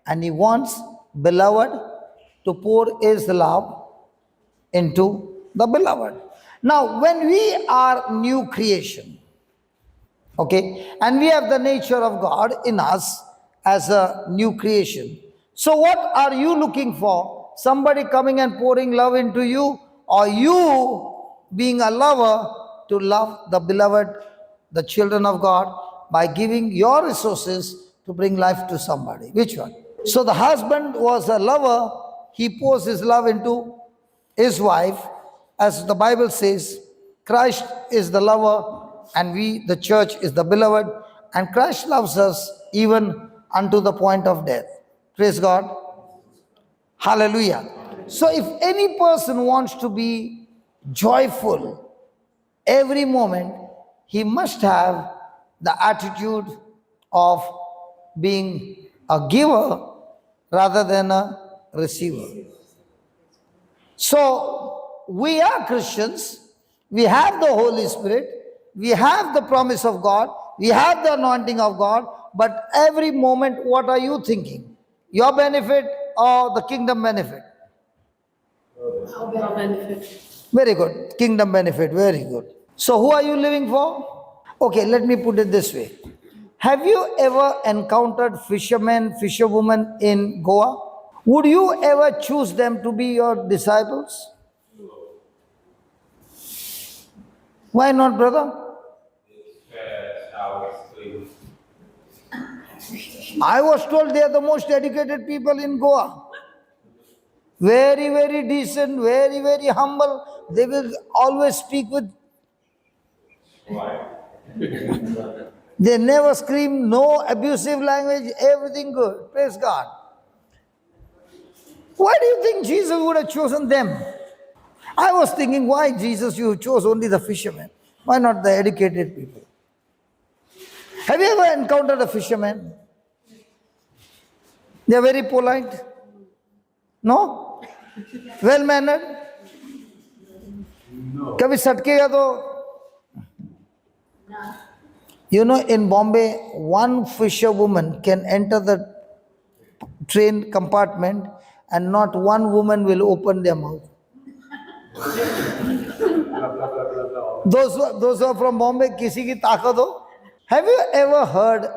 and he wants beloved to pour his love into the beloved. Now, when we are new creation, okay, and we have the nature of God in us as a new creation. So what are you looking for? Somebody coming and pouring love into you, or you being a lover to love the beloved, the children of God, by giving your resources to bring life to somebody? Which one? So the husband was a lover. He pours his love into his wife. As the Bible says, Christ is the lover and we, the church, is the beloved. And Christ loves us even unto the point of death. Praise God. Hallelujah. So if any person wants to be joyful every moment, he must have the attitude of being a giver rather than a receiver. So we are Christians, we have the Holy Spirit, we have the promise of God, we have the anointing of God, but every moment what are you thinking? Your benefit or the kingdom benefit? Our benefit. Very good. Kingdom benefit, very good. So who are you living for? Okay, let me put it this way. Have you ever encountered fishermen, fisherwomen in Goa? Would you ever choose them to be your disciples? Why not, brother? I was told they are the most educated people in Goa. Very, very decent, very, very humble. They will always speak with. They never scream, no abusive language, everything good. Praise God. Why do you think Jesus would have chosen them? I was thinking, why Jesus, you chose only the fishermen? Why not the educated people? Have you ever encountered a fisherman? They are very polite. No? Well mannered? कभी सटकेगा तो? You know, in Bombay, one fisherwoman can enter the train compartment and not one woman will open their mouth. Those who are from Bombay, किसी की ताकत हो? Have you ever heard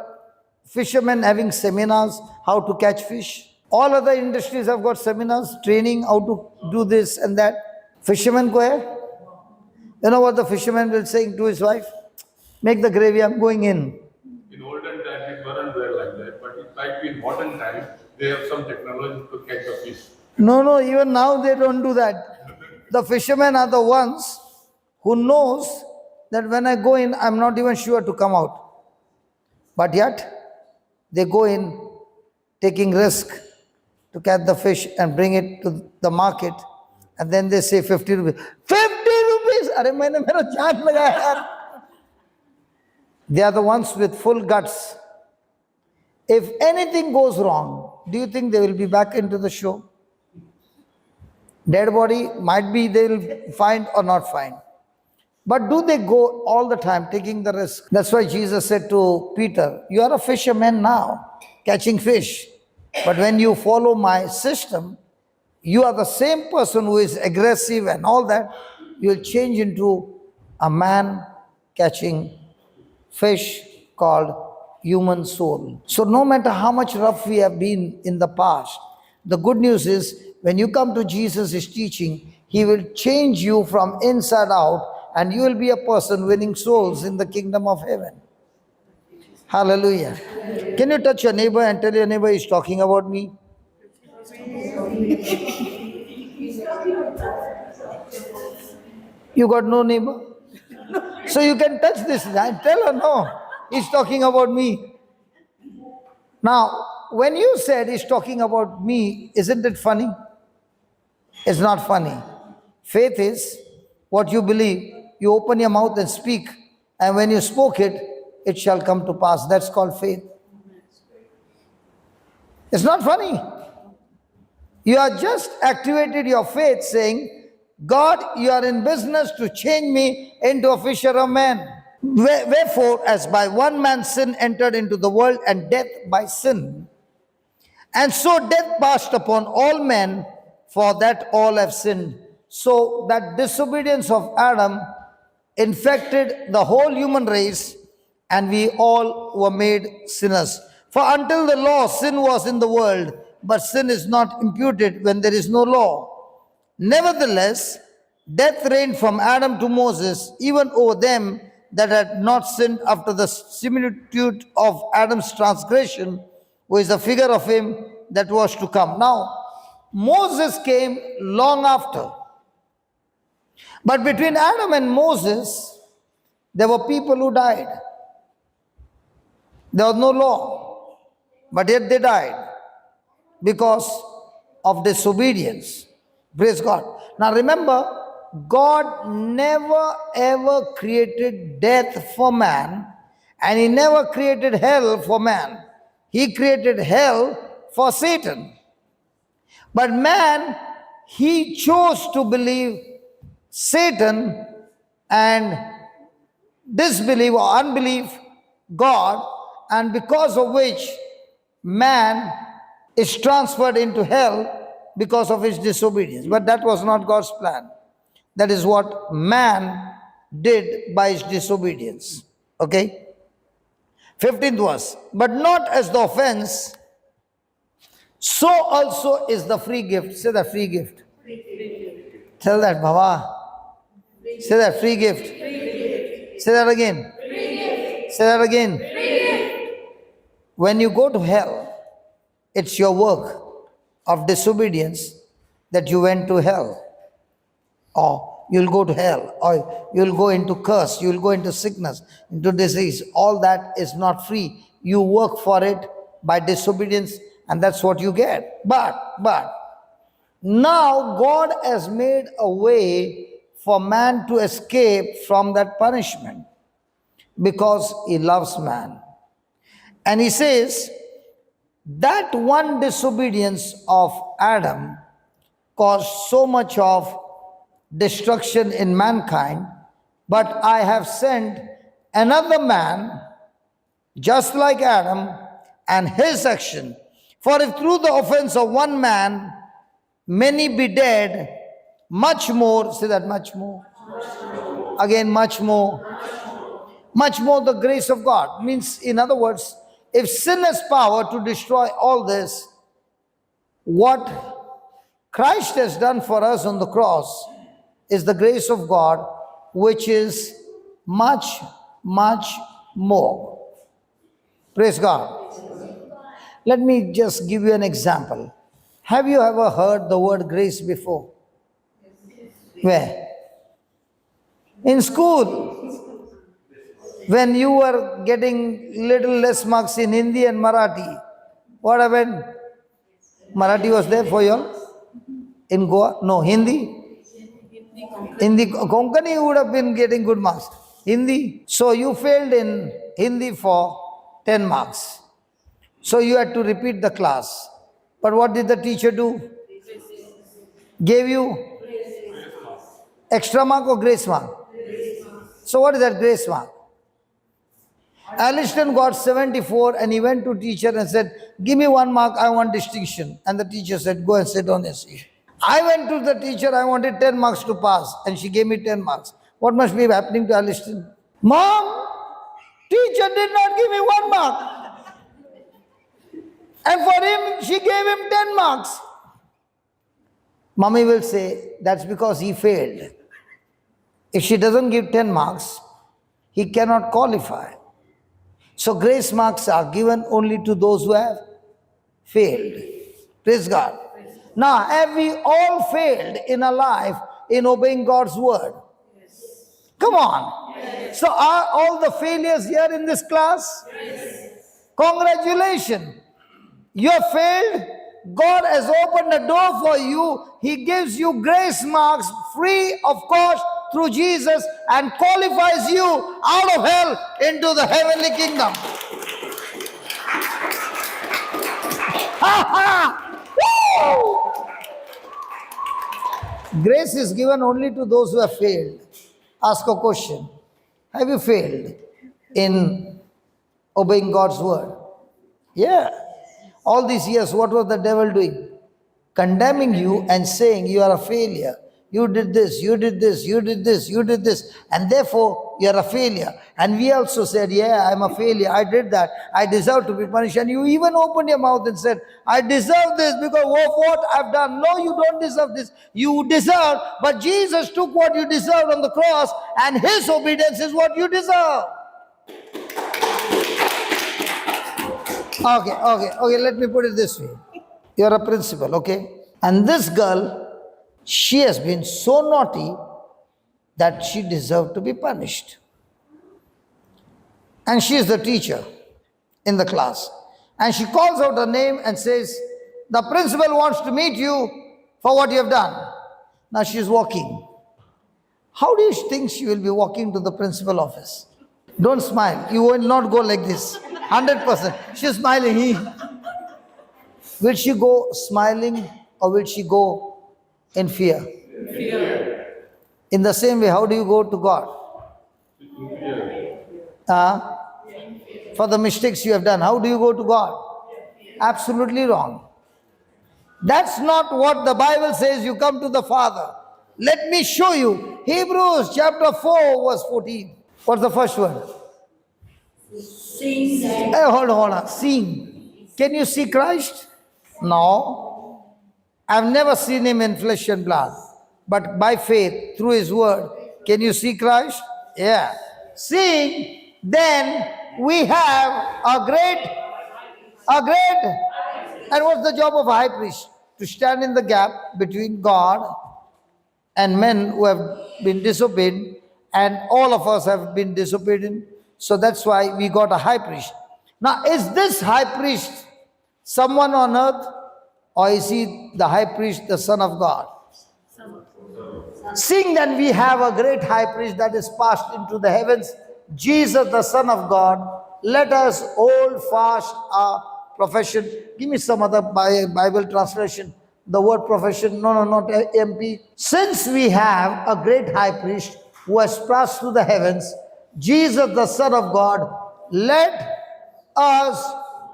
fishermen having seminars how to catch fish? All other industries have got seminars, training how to do this and that. Fisherman ko hai? You know what the fisherman will say to his wife? Make the gravy, I'm going in. In olden times, it wasn't there like that, but it might be in modern times, they have some technology to catch the fish. No, even now they don't do that. The fishermen are the ones who knows that when I go in, I'm not even sure to come out. But yet, they go in taking risk to catch the fish and bring it to the market. And then they say 50 rupees. 50 rupees! Arey maine mera jaan lagaya yaar. They are the ones with full guts. If anything goes wrong, do you think they will be back into the show? Dead body, might be they will find or not find. But do they go all the time taking the risk? That's why Jesus said to Peter, you are a fisherman now, catching fish. But when you follow my system, you are the same person who is aggressive and all that. You will change into a man catching fish called human soul. So no matter how much rough we have been in the past, the good news is when you come to Jesus' teaching, he will change you from inside out and you will be a person winning souls in the kingdom of heaven. Hallelujah. Can you touch your neighbor and tell your neighbor he's talking about me? You got no neighbor? So you can touch this and tell her, no, he's talking about me. Now, when you said he's talking about me, isn't it funny? It's not funny. Faith is what you believe. You open your mouth and speak, and when you spoke it, it shall come to pass. That's called faith. It's not funny. You are just activated your faith saying, God, you are in business to change me into a fisher of men. Wherefore, as by one man sin entered into the world, and death by sin, and so death passed upon all men, for that all have sinned. So that disobedience of Adam infected the whole human race, and we all were made sinners. For until the law, sin was in the world, but sin is not imputed when there is no law. Nevertheless, death reigned from Adam to Moses, even over them that had not sinned after the similitude of Adam's transgression, who is a figure of him that was to come. Now, Moses came long after. But between Adam and Moses, there were people who died. There was no law, but yet they died because of disobedience. Praise God. Now remember, God never ever created death for man, and he never created hell for man. He created hell for Satan. But man, he chose to believe Satan and disbelieve or unbelieve God, and because of which man is transferred into hell because of his disobedience. But that was not God's plan. That is what man did by his disobedience. Okay? 15th verse. But not as the offense, so also is the free gift. Say that, free gift. Tell that, Baba. Say that, free gift. Say that again. Say that again. When you go to hell, it's your work of disobedience that you went to hell. Or you'll go to hell. Or you'll go into curse. You'll go into sickness, into disease. All that is not free. You work for it by disobedience, and that's what you get. But now God has made a way for man to escape from that punishment because he loves man. And he says that one disobedience of Adam caused so much of destruction in mankind, but I have sent another man just like Adam and his action. For if through the offense of one man many be dead, much more, say that, much more. Again, much more the grace of God. Means, in other words, if sin has power to destroy all this, what Christ has done for us on the cross is the grace of God, which is much, much more. Praise God. Let me just give you an example. Have you ever heard the word grace before? Where? In school. When you were getting little less marks in Hindi and Marathi, what happened? Marathi was there for you all? In Goa? No, Hindi? Hindi, Konkani you would have been getting good marks. Hindi. So you failed in Hindi for 10 marks. So you had to repeat the class. But what did the teacher do? Gave you extra mark or grace mark? So what is that grace mark? Aliston got 74 and he went to teacher and said, give me 1 mark, I want distinction. And the teacher said, go and sit on your seat. I went to the teacher, I wanted 10 marks to pass and she gave me 10 marks. What must be happening to Aliston? Mom, teacher did not give me 1 mark. And for him, she gave him 10 marks. Mommy will say, that's because he failed. If she doesn't give 10 marks, he cannot qualify. So grace marks are given only to those who have failed. Praise God. Now, have we all failed in our life in obeying God's word? Come on. Yes. So are all the failures here in this class? Yes. Congratulations. You have failed. God has opened a door for you. He gives you grace marks free of cost through Jesus and qualifies you out of hell into the heavenly kingdom. Ha ha! Grace is given only to those who have failed. Ask a question. Have you failed in obeying God's word? Yeah. All these years, what was the devil doing? Condemning you and saying you are a failure. You did this, you did this, you did this, you did this, and therefore you are a failure. And we also said, yeah, I'm a failure, I did that, I deserve to be punished. And you even opened your mouth and said, I deserve this because of what I've done. No, you don't deserve this. You deserve, but Jesus took what you deserved on the cross, and his obedience is what you deserve. Okay, let me put it this way. You're a principal, okay? And this girl, she has been so naughty that she deserved to be punished. And she is the teacher in the class. And she calls out her name and says, the principal wants to meet you for what you have done. Now she is walking. How do you think she will be walking to the principal office? Don't smile. You will not go like this. 100%. She is smiling. Will she go smiling or will she go in fear? Fear. In the same way, how do you go to God? For the mistakes you have done, how do you go to God? Absolutely wrong. That's not what the Bible says. You come to the Father. Let me show you. Hebrews chapter 4 verse 14. What's the first one? Sing. Hey, hold on. Seeing. Can you see Christ? No. I've never seen him in flesh and blood. But by faith, through his word, can you see Christ? Yeah. Seeing, then we have a great, and what's the job of a high priest? To stand in the gap between God and men who have been disobedient, and all of us have been disobedient. So that's why we got a high priest. Now, is this high priest someone on earth, or is he the high priest, the Son of God? Seeing that we have a great high priest that is passed into the heavens, Jesus the Son of God, let us hold fast our profession. Give me some other Bible translation. The word profession, no, not MP. Since we have a great high priest who has passed through the heavens, Jesus, the Son of God, let us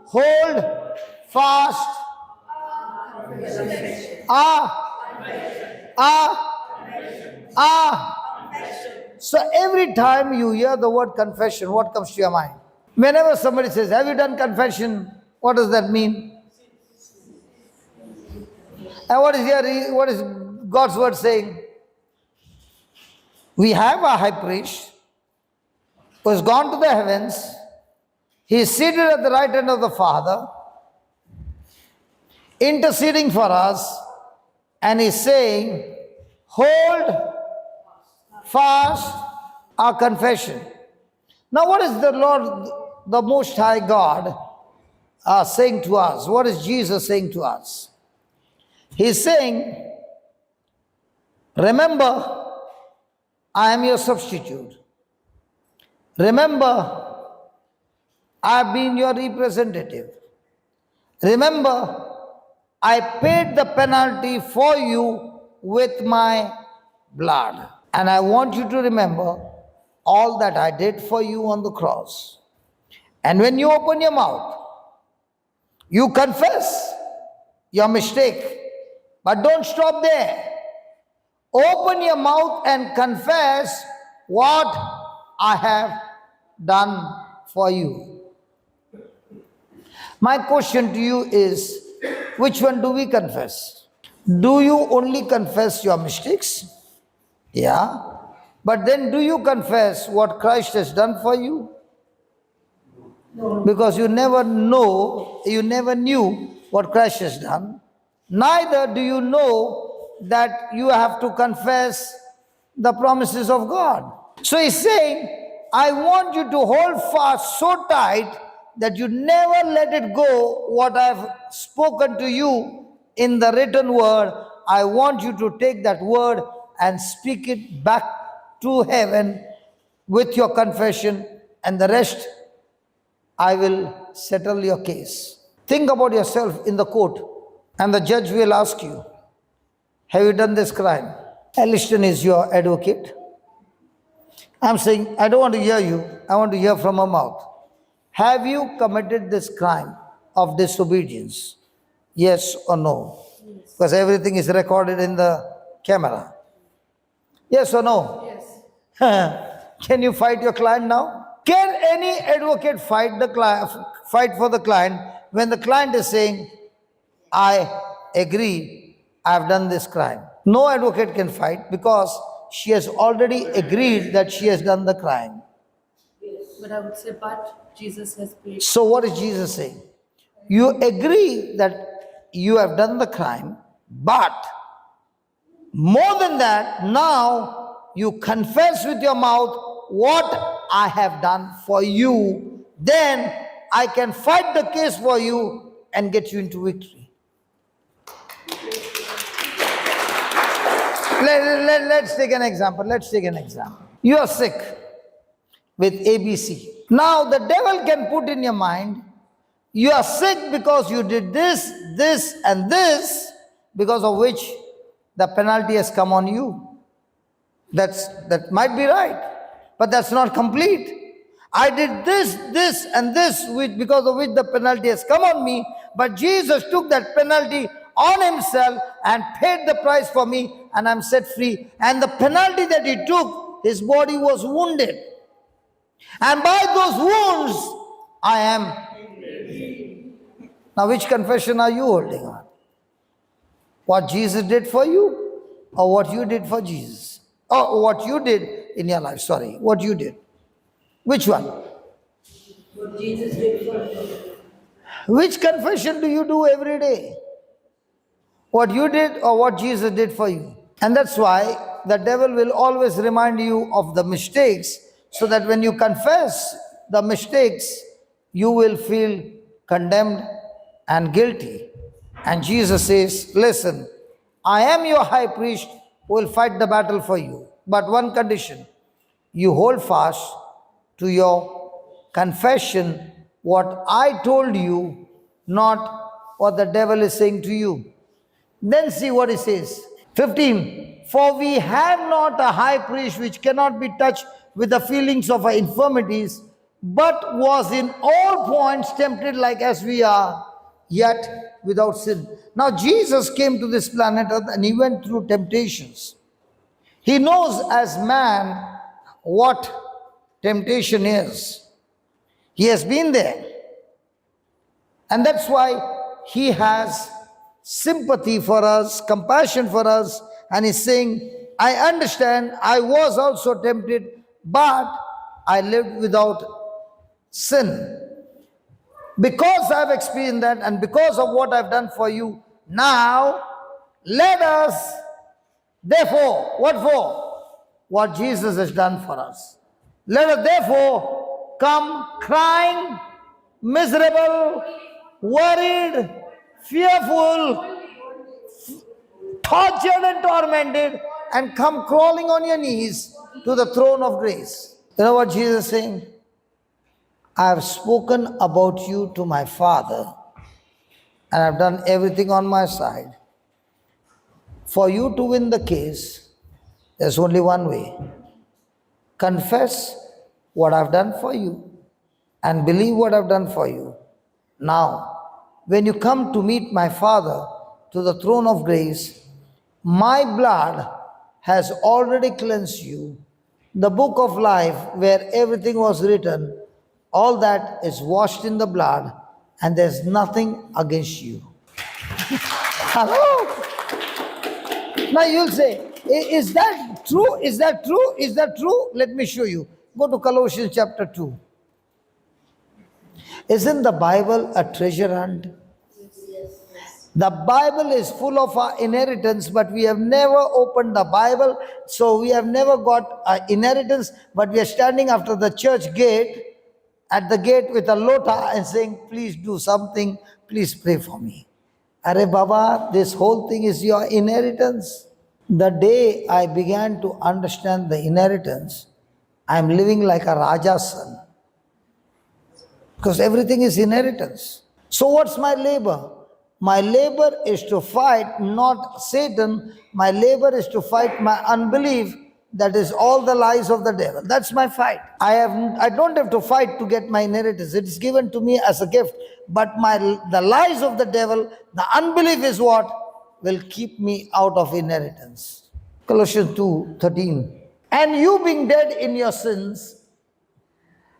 hold fast So every time you hear the word confession, what comes to your mind? Whenever somebody says, have you done confession? What does that mean? And what is God's word saying? We have a high priest who has gone to the heavens. He is seated at the right hand of the Father, interceding for us, and he's saying, hold fast our confession. Now, what is the Lord, the Most High God, saying to us? What is Jesus saying to us? He's saying, remember, I am your substitute. Remember, I have been your representative. Remember, I paid the penalty for you with my blood. And I want you to remember all that I did for you on the cross. And when you open your mouth, you confess your mistake. But don't stop there. Open your mouth and confess what I have done for you. My question to you is, which one do we confess? Do you only confess your mistakes? Yeah. But then do you confess what Christ has done for you? No. Because you never knew what Christ has done. Neither do you know that you have to confess the promises of God. So he's saying, I want you to hold fast so tight that you never let it go what I've spoken to you in the written word. I want you to take that word and speak it back to heaven with your confession, and the rest I will settle your case. Think about yourself in the court, and the judge will ask you, have you done this crime? Aliston is your advocate. I'm saying, I don't want to hear you. I want to hear from her mouth. Have you committed this crime of disobedience? Yes or no? Yes. Because everything is recorded in the camera. Yes or no? Yes. Can you fight your client now? Can any advocate fight for the client when the client is saying, I agree, I've done this crime? No advocate can fight because she has already agreed that she has done the crime. But I would say, but Jesus has paid. So what is Jesus saying? You agree that you have done the crime, but more than that, now you confess with your mouth what I have done for you. Then I can fight the case for you and get you into victory. Let's take an example. You are sick with ABC. Now the devil can put in your mind, you are sick because you did this, this, and this, because of which the penalty has come on you. That might be right, but that's not complete. I did this, and this, because of which the penalty has come on me, but Jesus took that penalty on himself and paid the price for me, and I'm set free. And the penalty that he took, his body was wounded. And by those wounds, I am. Now, which confession are you holding on? What Jesus did for you, or what you did for Jesus? Or what you did in your life, what you did. Which one? What Jesus did for you. Which confession do you do every day? What you did or what Jesus did for you? And that's why the devil will always remind you of the mistakes, so that when you confess the mistakes, you will feel condemned and guilty. And Jesus says, listen, I am your high priest who will fight the battle for you. But one condition, you hold fast to your confession, what I told you, not what the devil is saying to you. Then see what he says. 15. For we have not a high priest which cannot be touched with the feelings of our infirmities, but was in all points tempted like as we are, yet without sin. Now Jesus came to this planet Earth and he went through temptations. He knows as man what temptation is. He has been there. And that's why he has sympathy for us, compassion for us, and he's saying, I understand, I was also tempted, but I lived without sin. Because I've experienced that and because of what I've done for you, now let us, therefore, what for? What Jesus has done for us. Let us therefore come crying, miserable, worried, fearful, tortured and tormented, and come crawling on your knees to the throne of grace. You know what Jesus is saying? I have spoken about you to my Father, and I've done everything on my side. For you to win the case, there's only one way. Confess what I've done for you and believe what I've done for you. Now, when you come to meet my Father to the throne of grace, my blood has already cleansed you. The book of life where everything was written, all that is washed in the blood, and there's nothing against you. Hello? Now you'll say, is that true? Is that true? Is that true? Let me show you. Go to Colossians chapter 2. Isn't the Bible a treasure hunt? The Bible is full of our inheritance, but we have never opened the Bible, so we have never got our inheritance, but we are standing after the church gate, at the gate with a lota and saying, please do something, please pray for me. Arey Baba, this whole thing is your inheritance. The day I began to understand the inheritance, I am living like a Raja's son. Because everything is inheritance. So what's my labor? My labor is to fight not Satan. My labor is to fight my unbelief. That is all the lies of the devil. That's my fight. I don't have to fight to get my inheritance. It is given to me as a gift. But the lies of the devil, the unbelief is what will keep me out of inheritance. Colossians 2:13. And you being dead in your sins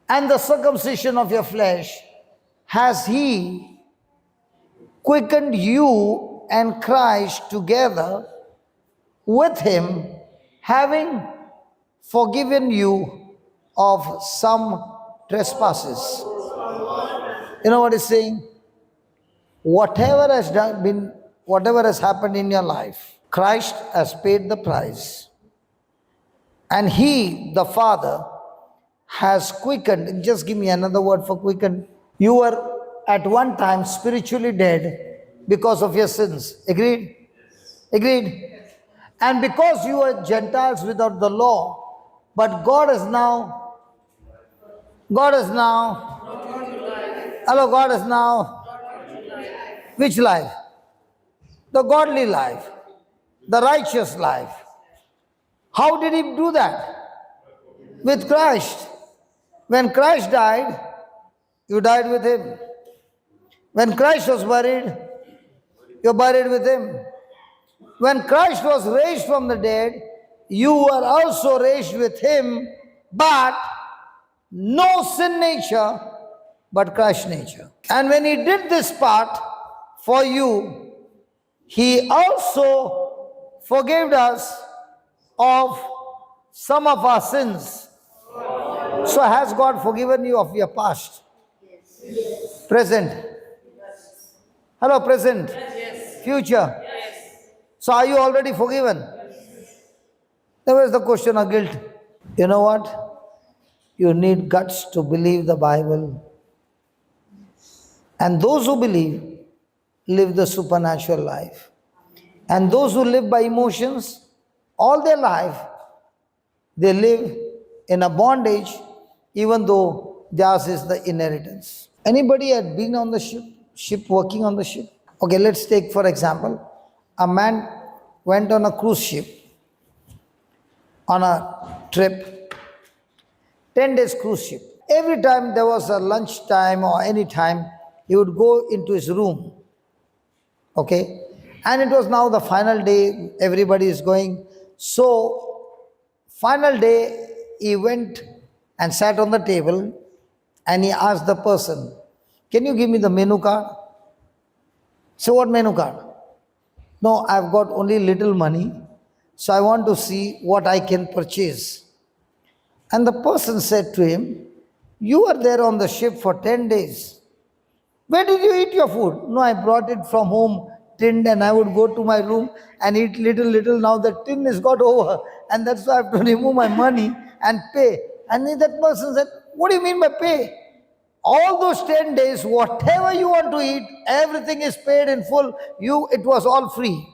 and the circumcision of your flesh, has he quickened you and Christ together with him, having forgiven you of some trespasses. You know what he's saying? Whatever has happened in your life, Christ has paid the price. And he, the Father, has quickened. Just give me another word for quickened. You were at one time spiritually dead because of your sins. Agreed? Agreed? And because you were Gentiles without the law, but God is now, which life? The godly life, the righteous life. How did he do that? With Christ. When Christ died, you died with him. When Christ was buried, you're buried with him. When Christ was raised from the dead, you were also raised with him, but no sin nature, but Christ nature. And when he did this part for you, he also forgave us of some of our sins. So has God forgiven you of your past? Yes. Present? Yes. Hello, present? Yes. Future? Yes. So are you already forgiven? Yes. There was the question of guilt. You know what? You need guts to believe the Bible. And those who believe live the supernatural life. And those who live by emotions all their life, they live in a bondage, even though theirs is the inheritance. Anybody had been on the ship working on the ship? Okay, let's take for example, a man went on a cruise ship on a trip, 10 days cruise ship. Every time there was a lunch time or any time, he would go into his room. Okay? And it was now the final day, everybody is going. So, final day, he went and sat on the table and he asked the person, "Can you give me the menu card?" So, what menu card? "No, I've got only little money, so I want to see what I can purchase." And the person said to him, "You were there on the ship for 10 days. Where did you eat your food?" "No, I brought it from home, tinned, and I would go to my room and eat little. Now the tin is got over, and that's why I have to remove my money and pay." And then that person said, "What do you mean by pay? All those 10 days, whatever you want to eat, everything is paid in full. It was all free."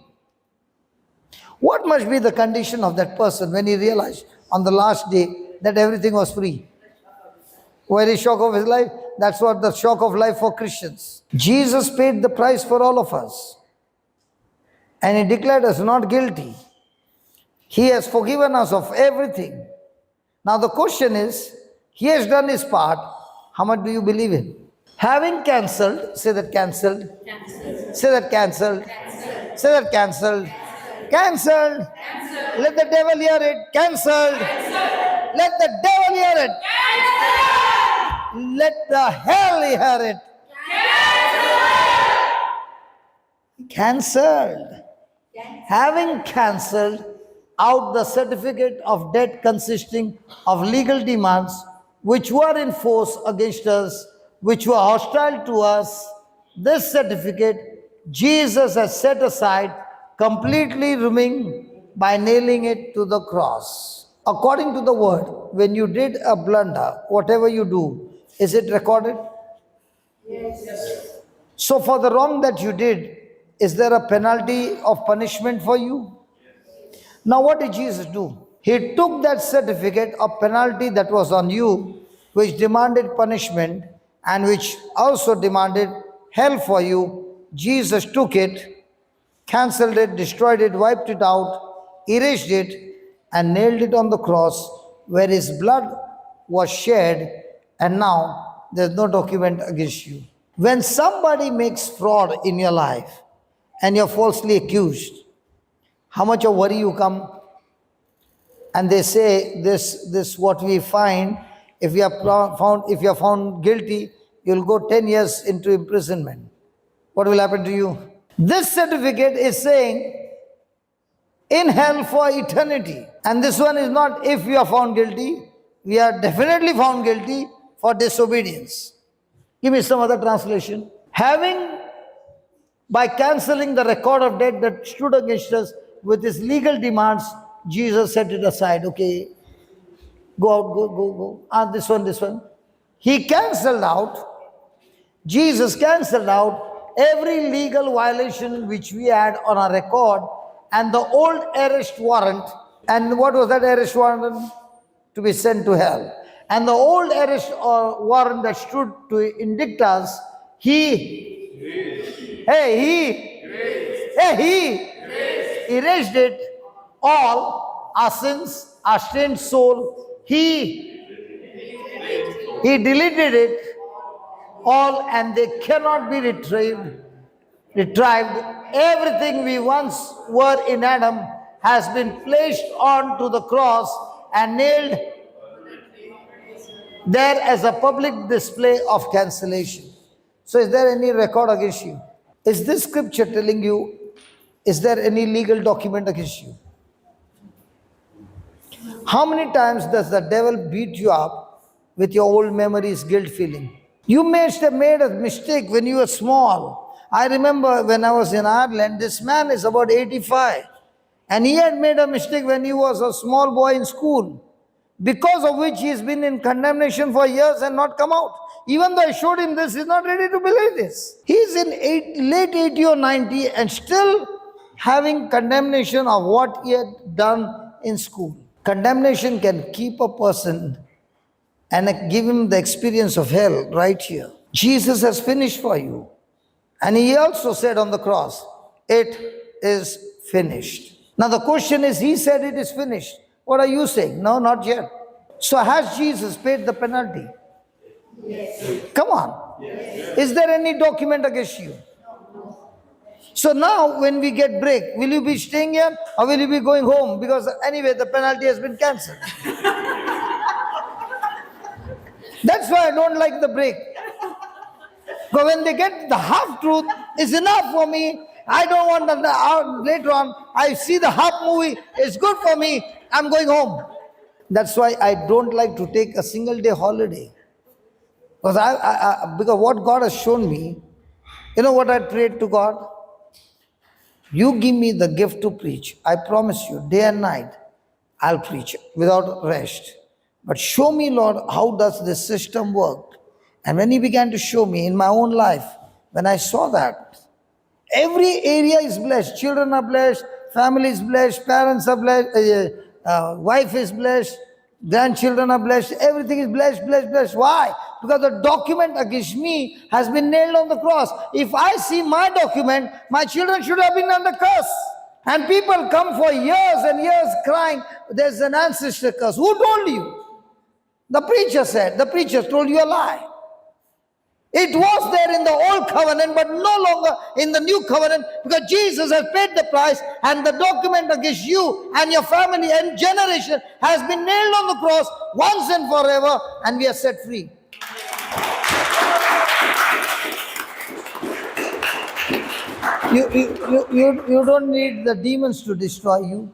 What must be the condition of that person when he realized on the last day that everything was free? Very shock of his life. That's what the shock of life for Christians. Jesus paid the price for all of us. And he declared us not guilty. He has forgiven us of everything. Now the question is, he has done his part. How much do you believe in? Having cancelled, say that cancelled. Say that cancelled. Say that cancelled. Cancelled. Let the devil hear it. Cancelled. Let the devil hear it. Let the hell hear it. Cancelled. Having cancelled out the certificate of debt consisting of legal demands which were in force against us, which were hostile to us, this certificate Jesus has set aside, completely removing by nailing it to the cross. According to the word, when you did a blunder, whatever you do, is it recorded? Yes. So for the wrong that you did, is there a penalty of punishment for you? Now what did Jesus do? He took that certificate of penalty that was on you, which demanded punishment and which also demanded hell for you. Jesus took it, cancelled it, destroyed it, wiped it out, erased it, and nailed it on the cross where his blood was shed, and now there's no document against you. When somebody makes fraud in your life and you're falsely accused, how much of worry you come? And they say this what we find, if you are found guilty, you'll go 10 years into imprisonment. What will happen to you? This certificate is saying in hell for eternity. And this one is not if we are found guilty, we are definitely found guilty for disobedience. Give me some other translation. Having, by cancelling the record of debt that stood against us with his legal demands, Jesus set it aside. Okay, go out, go. This one. He cancelled out, Jesus cancelled out every legal violation which we had on our record, and the old arrest warrant. And what was that arrest warrant? To be sent to hell. And the old arrest or warrant that stood to indict us, he erased it all, our sins, our stained soul. He deleted it all, and they cannot be retrieved. Everything we once were in Adam has been placed onto the cross and nailed there as a public display of cancellation. So is there any record against you? Is this scripture telling you, is there any legal document against you? How many times does the devil beat you up with your old memories, guilt feeling? You may have made a mistake when you were small. I remember when I was in Ireland, this man is about 85. And he had made a mistake when he was a small boy in school, because of which he has been in condemnation for years and not come out. Even though I showed him this, he's not ready to believe this. He's in late 80 or 90 and still having condemnation of what he had done in school. Condemnation can keep a person and give him the experience of hell right here. Jesus has finished for you. And he also said on the cross, it is finished. Now the question is, he said it is finished. What are you saying? No, not yet. So has Jesus paid the penalty? Come on. Is there any document against you? So now when we get break, will you be staying here or will you be going home? Because anyway, the penalty has been cancelled. That's why I don't like the break. But when they get the half truth is enough for me. I don't want later on. I see the half movie. It's good for me. I'm going home. That's why I don't like to take a single day holiday. Because because what God has shown me, you know what I prayed to God? You give me the gift to preach. I promise you, day and night, I'll preach without rest. But show me, Lord, how does this system work? And when He began to show me in my own life, when I saw that, every area is blessed. Children are blessed, family is blessed, parents are blessed, wife is blessed, grandchildren are blessed, everything is blessed, blessed, blessed. Why? Because the document against me has been nailed on the cross. If I see my document, my children should have been under curse. And people come for years and years crying, there's an ancestor curse. Who told you? The preacher said. The preacher told you a lie. It was there in the old covenant, but no longer in the new covenant, because Jesus has paid the price, and the document against you and your family and generation has been nailed on the cross once and forever, and we are set free. You don't need the demons to destroy you.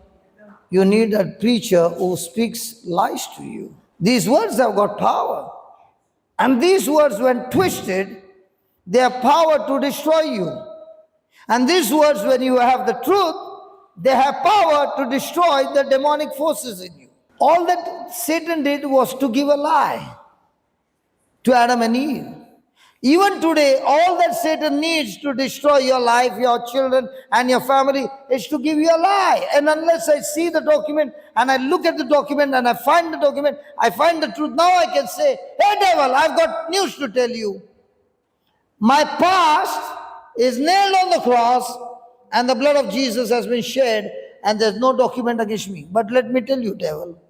You need a preacher who speaks lies to you. These words have got power. And these words, when twisted, they have power to destroy you. And these words, when you have the truth, they have power to destroy the demonic forces in you. All that Satan did was to give a lie to Adam and Eve. Even today, all that Satan needs to destroy your life, your children, and your family is to give you a lie. And unless I see the document and I look at the document and I find the document, I find the truth, now I can say, hey devil, I've got news to tell you. My past is nailed on the cross and the blood of Jesus has been shed and there's no document against me. But let me tell you, devil,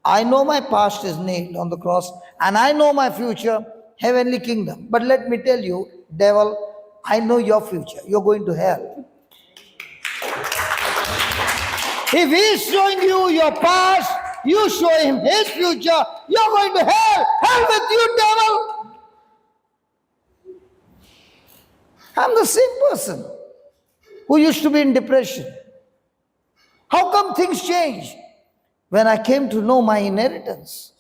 I know my past is nailed on the cross and I know my future, heavenly kingdom. But let me tell you, devil, I know your future. You're going to hell. If he's showing you your past, you show him his future, you're going to hell. Hell with you, devil. I'm the same person who used to be in depression. How come things change? When I came to know my inheritance.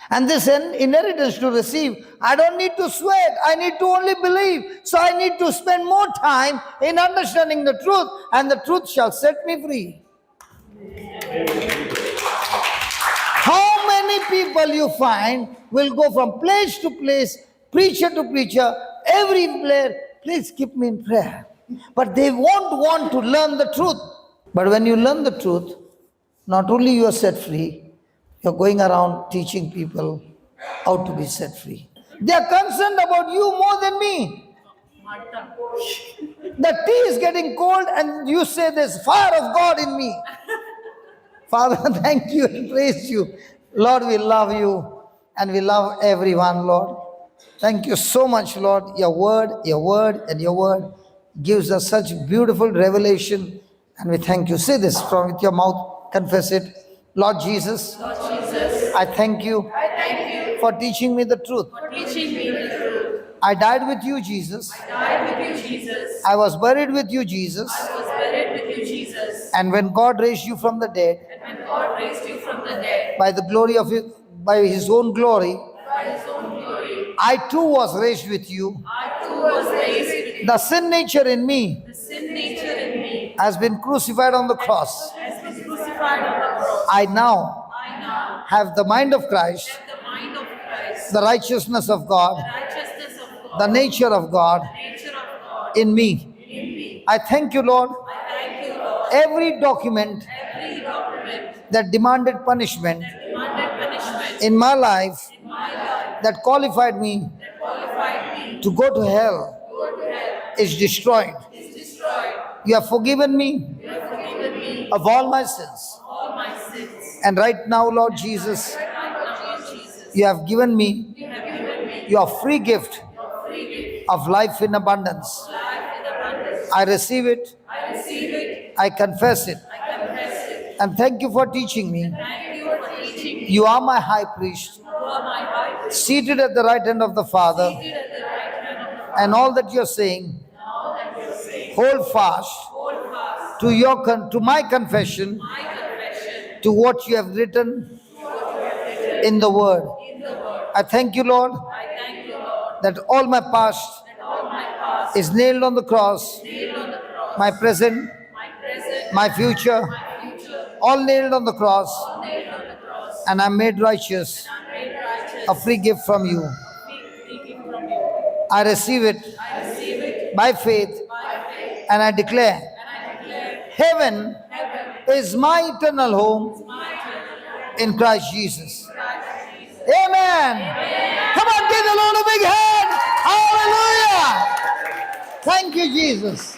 And this inheritance to receive, I don't need to sweat. I need to only believe. So I need to spend more time in understanding the truth, and the truth shall set me free. How many people you find will go from place to place, preacher to preacher, everywhere, please keep me in prayer. But they won't want to learn the truth. But when you learn the truth, not only you are set free, you're going around teaching people how to be set free. They are concerned about you more than me. The tea is getting cold and you say there's fire of God in me. Father, thank you and praise you. Lord, we love you and we love everyone, Lord. Thank you so much, Lord. Your word gives us such beautiful revelation, and we thank you. Say this from with your mouth, confess it. Lord Jesus, I thank you for teaching me the truth. I died with you, Jesus. I was buried with you, Jesus. And when God raised you from the dead, by the glory of by His own glory, I too was raised with you. The sin nature in me has been crucified on the cross. I now have the mind of Christ, the righteousness of God, the nature of God in me. I thank you, Lord. Every document that demanded punishment in my life that qualified me to go to hell is destroyed. You have forgiven me You have forgiven me of all my sins. all my sins. And right now, Lord Jesus, Right now, Lord Jesus, you have given me you have given me your free gift your free gift, of life in abundance. life in abundance. I receive it. I receive it. I confess it. I confess it. And thank you for teaching me. Thank you for teaching me. You are my high priest, You are my high priest, seated at the right hand of the Father. seated at the right hand of the Father. And all that you're saying, All that you say, hold fast hold fast to my confession, my confession to what you have written in the Word. in the Word. I thank you, Lord, I thank you, Lord, that all my past that all my past is nailed on the cross, nailed on the cross, my present, my present, my future, my future, all nailed on the cross, all nailed on the cross, and I'm made righteous, and made righteous, a free gift from you. free gift from you. I receive it I receive it by faith, by faith, and I declare and I declare heaven heaven is my eternal home is my eternal in Christ Jesus. Christ Jesus. Amen. Come on, give the Lord a big hand. Hallelujah. Thank you, Jesus.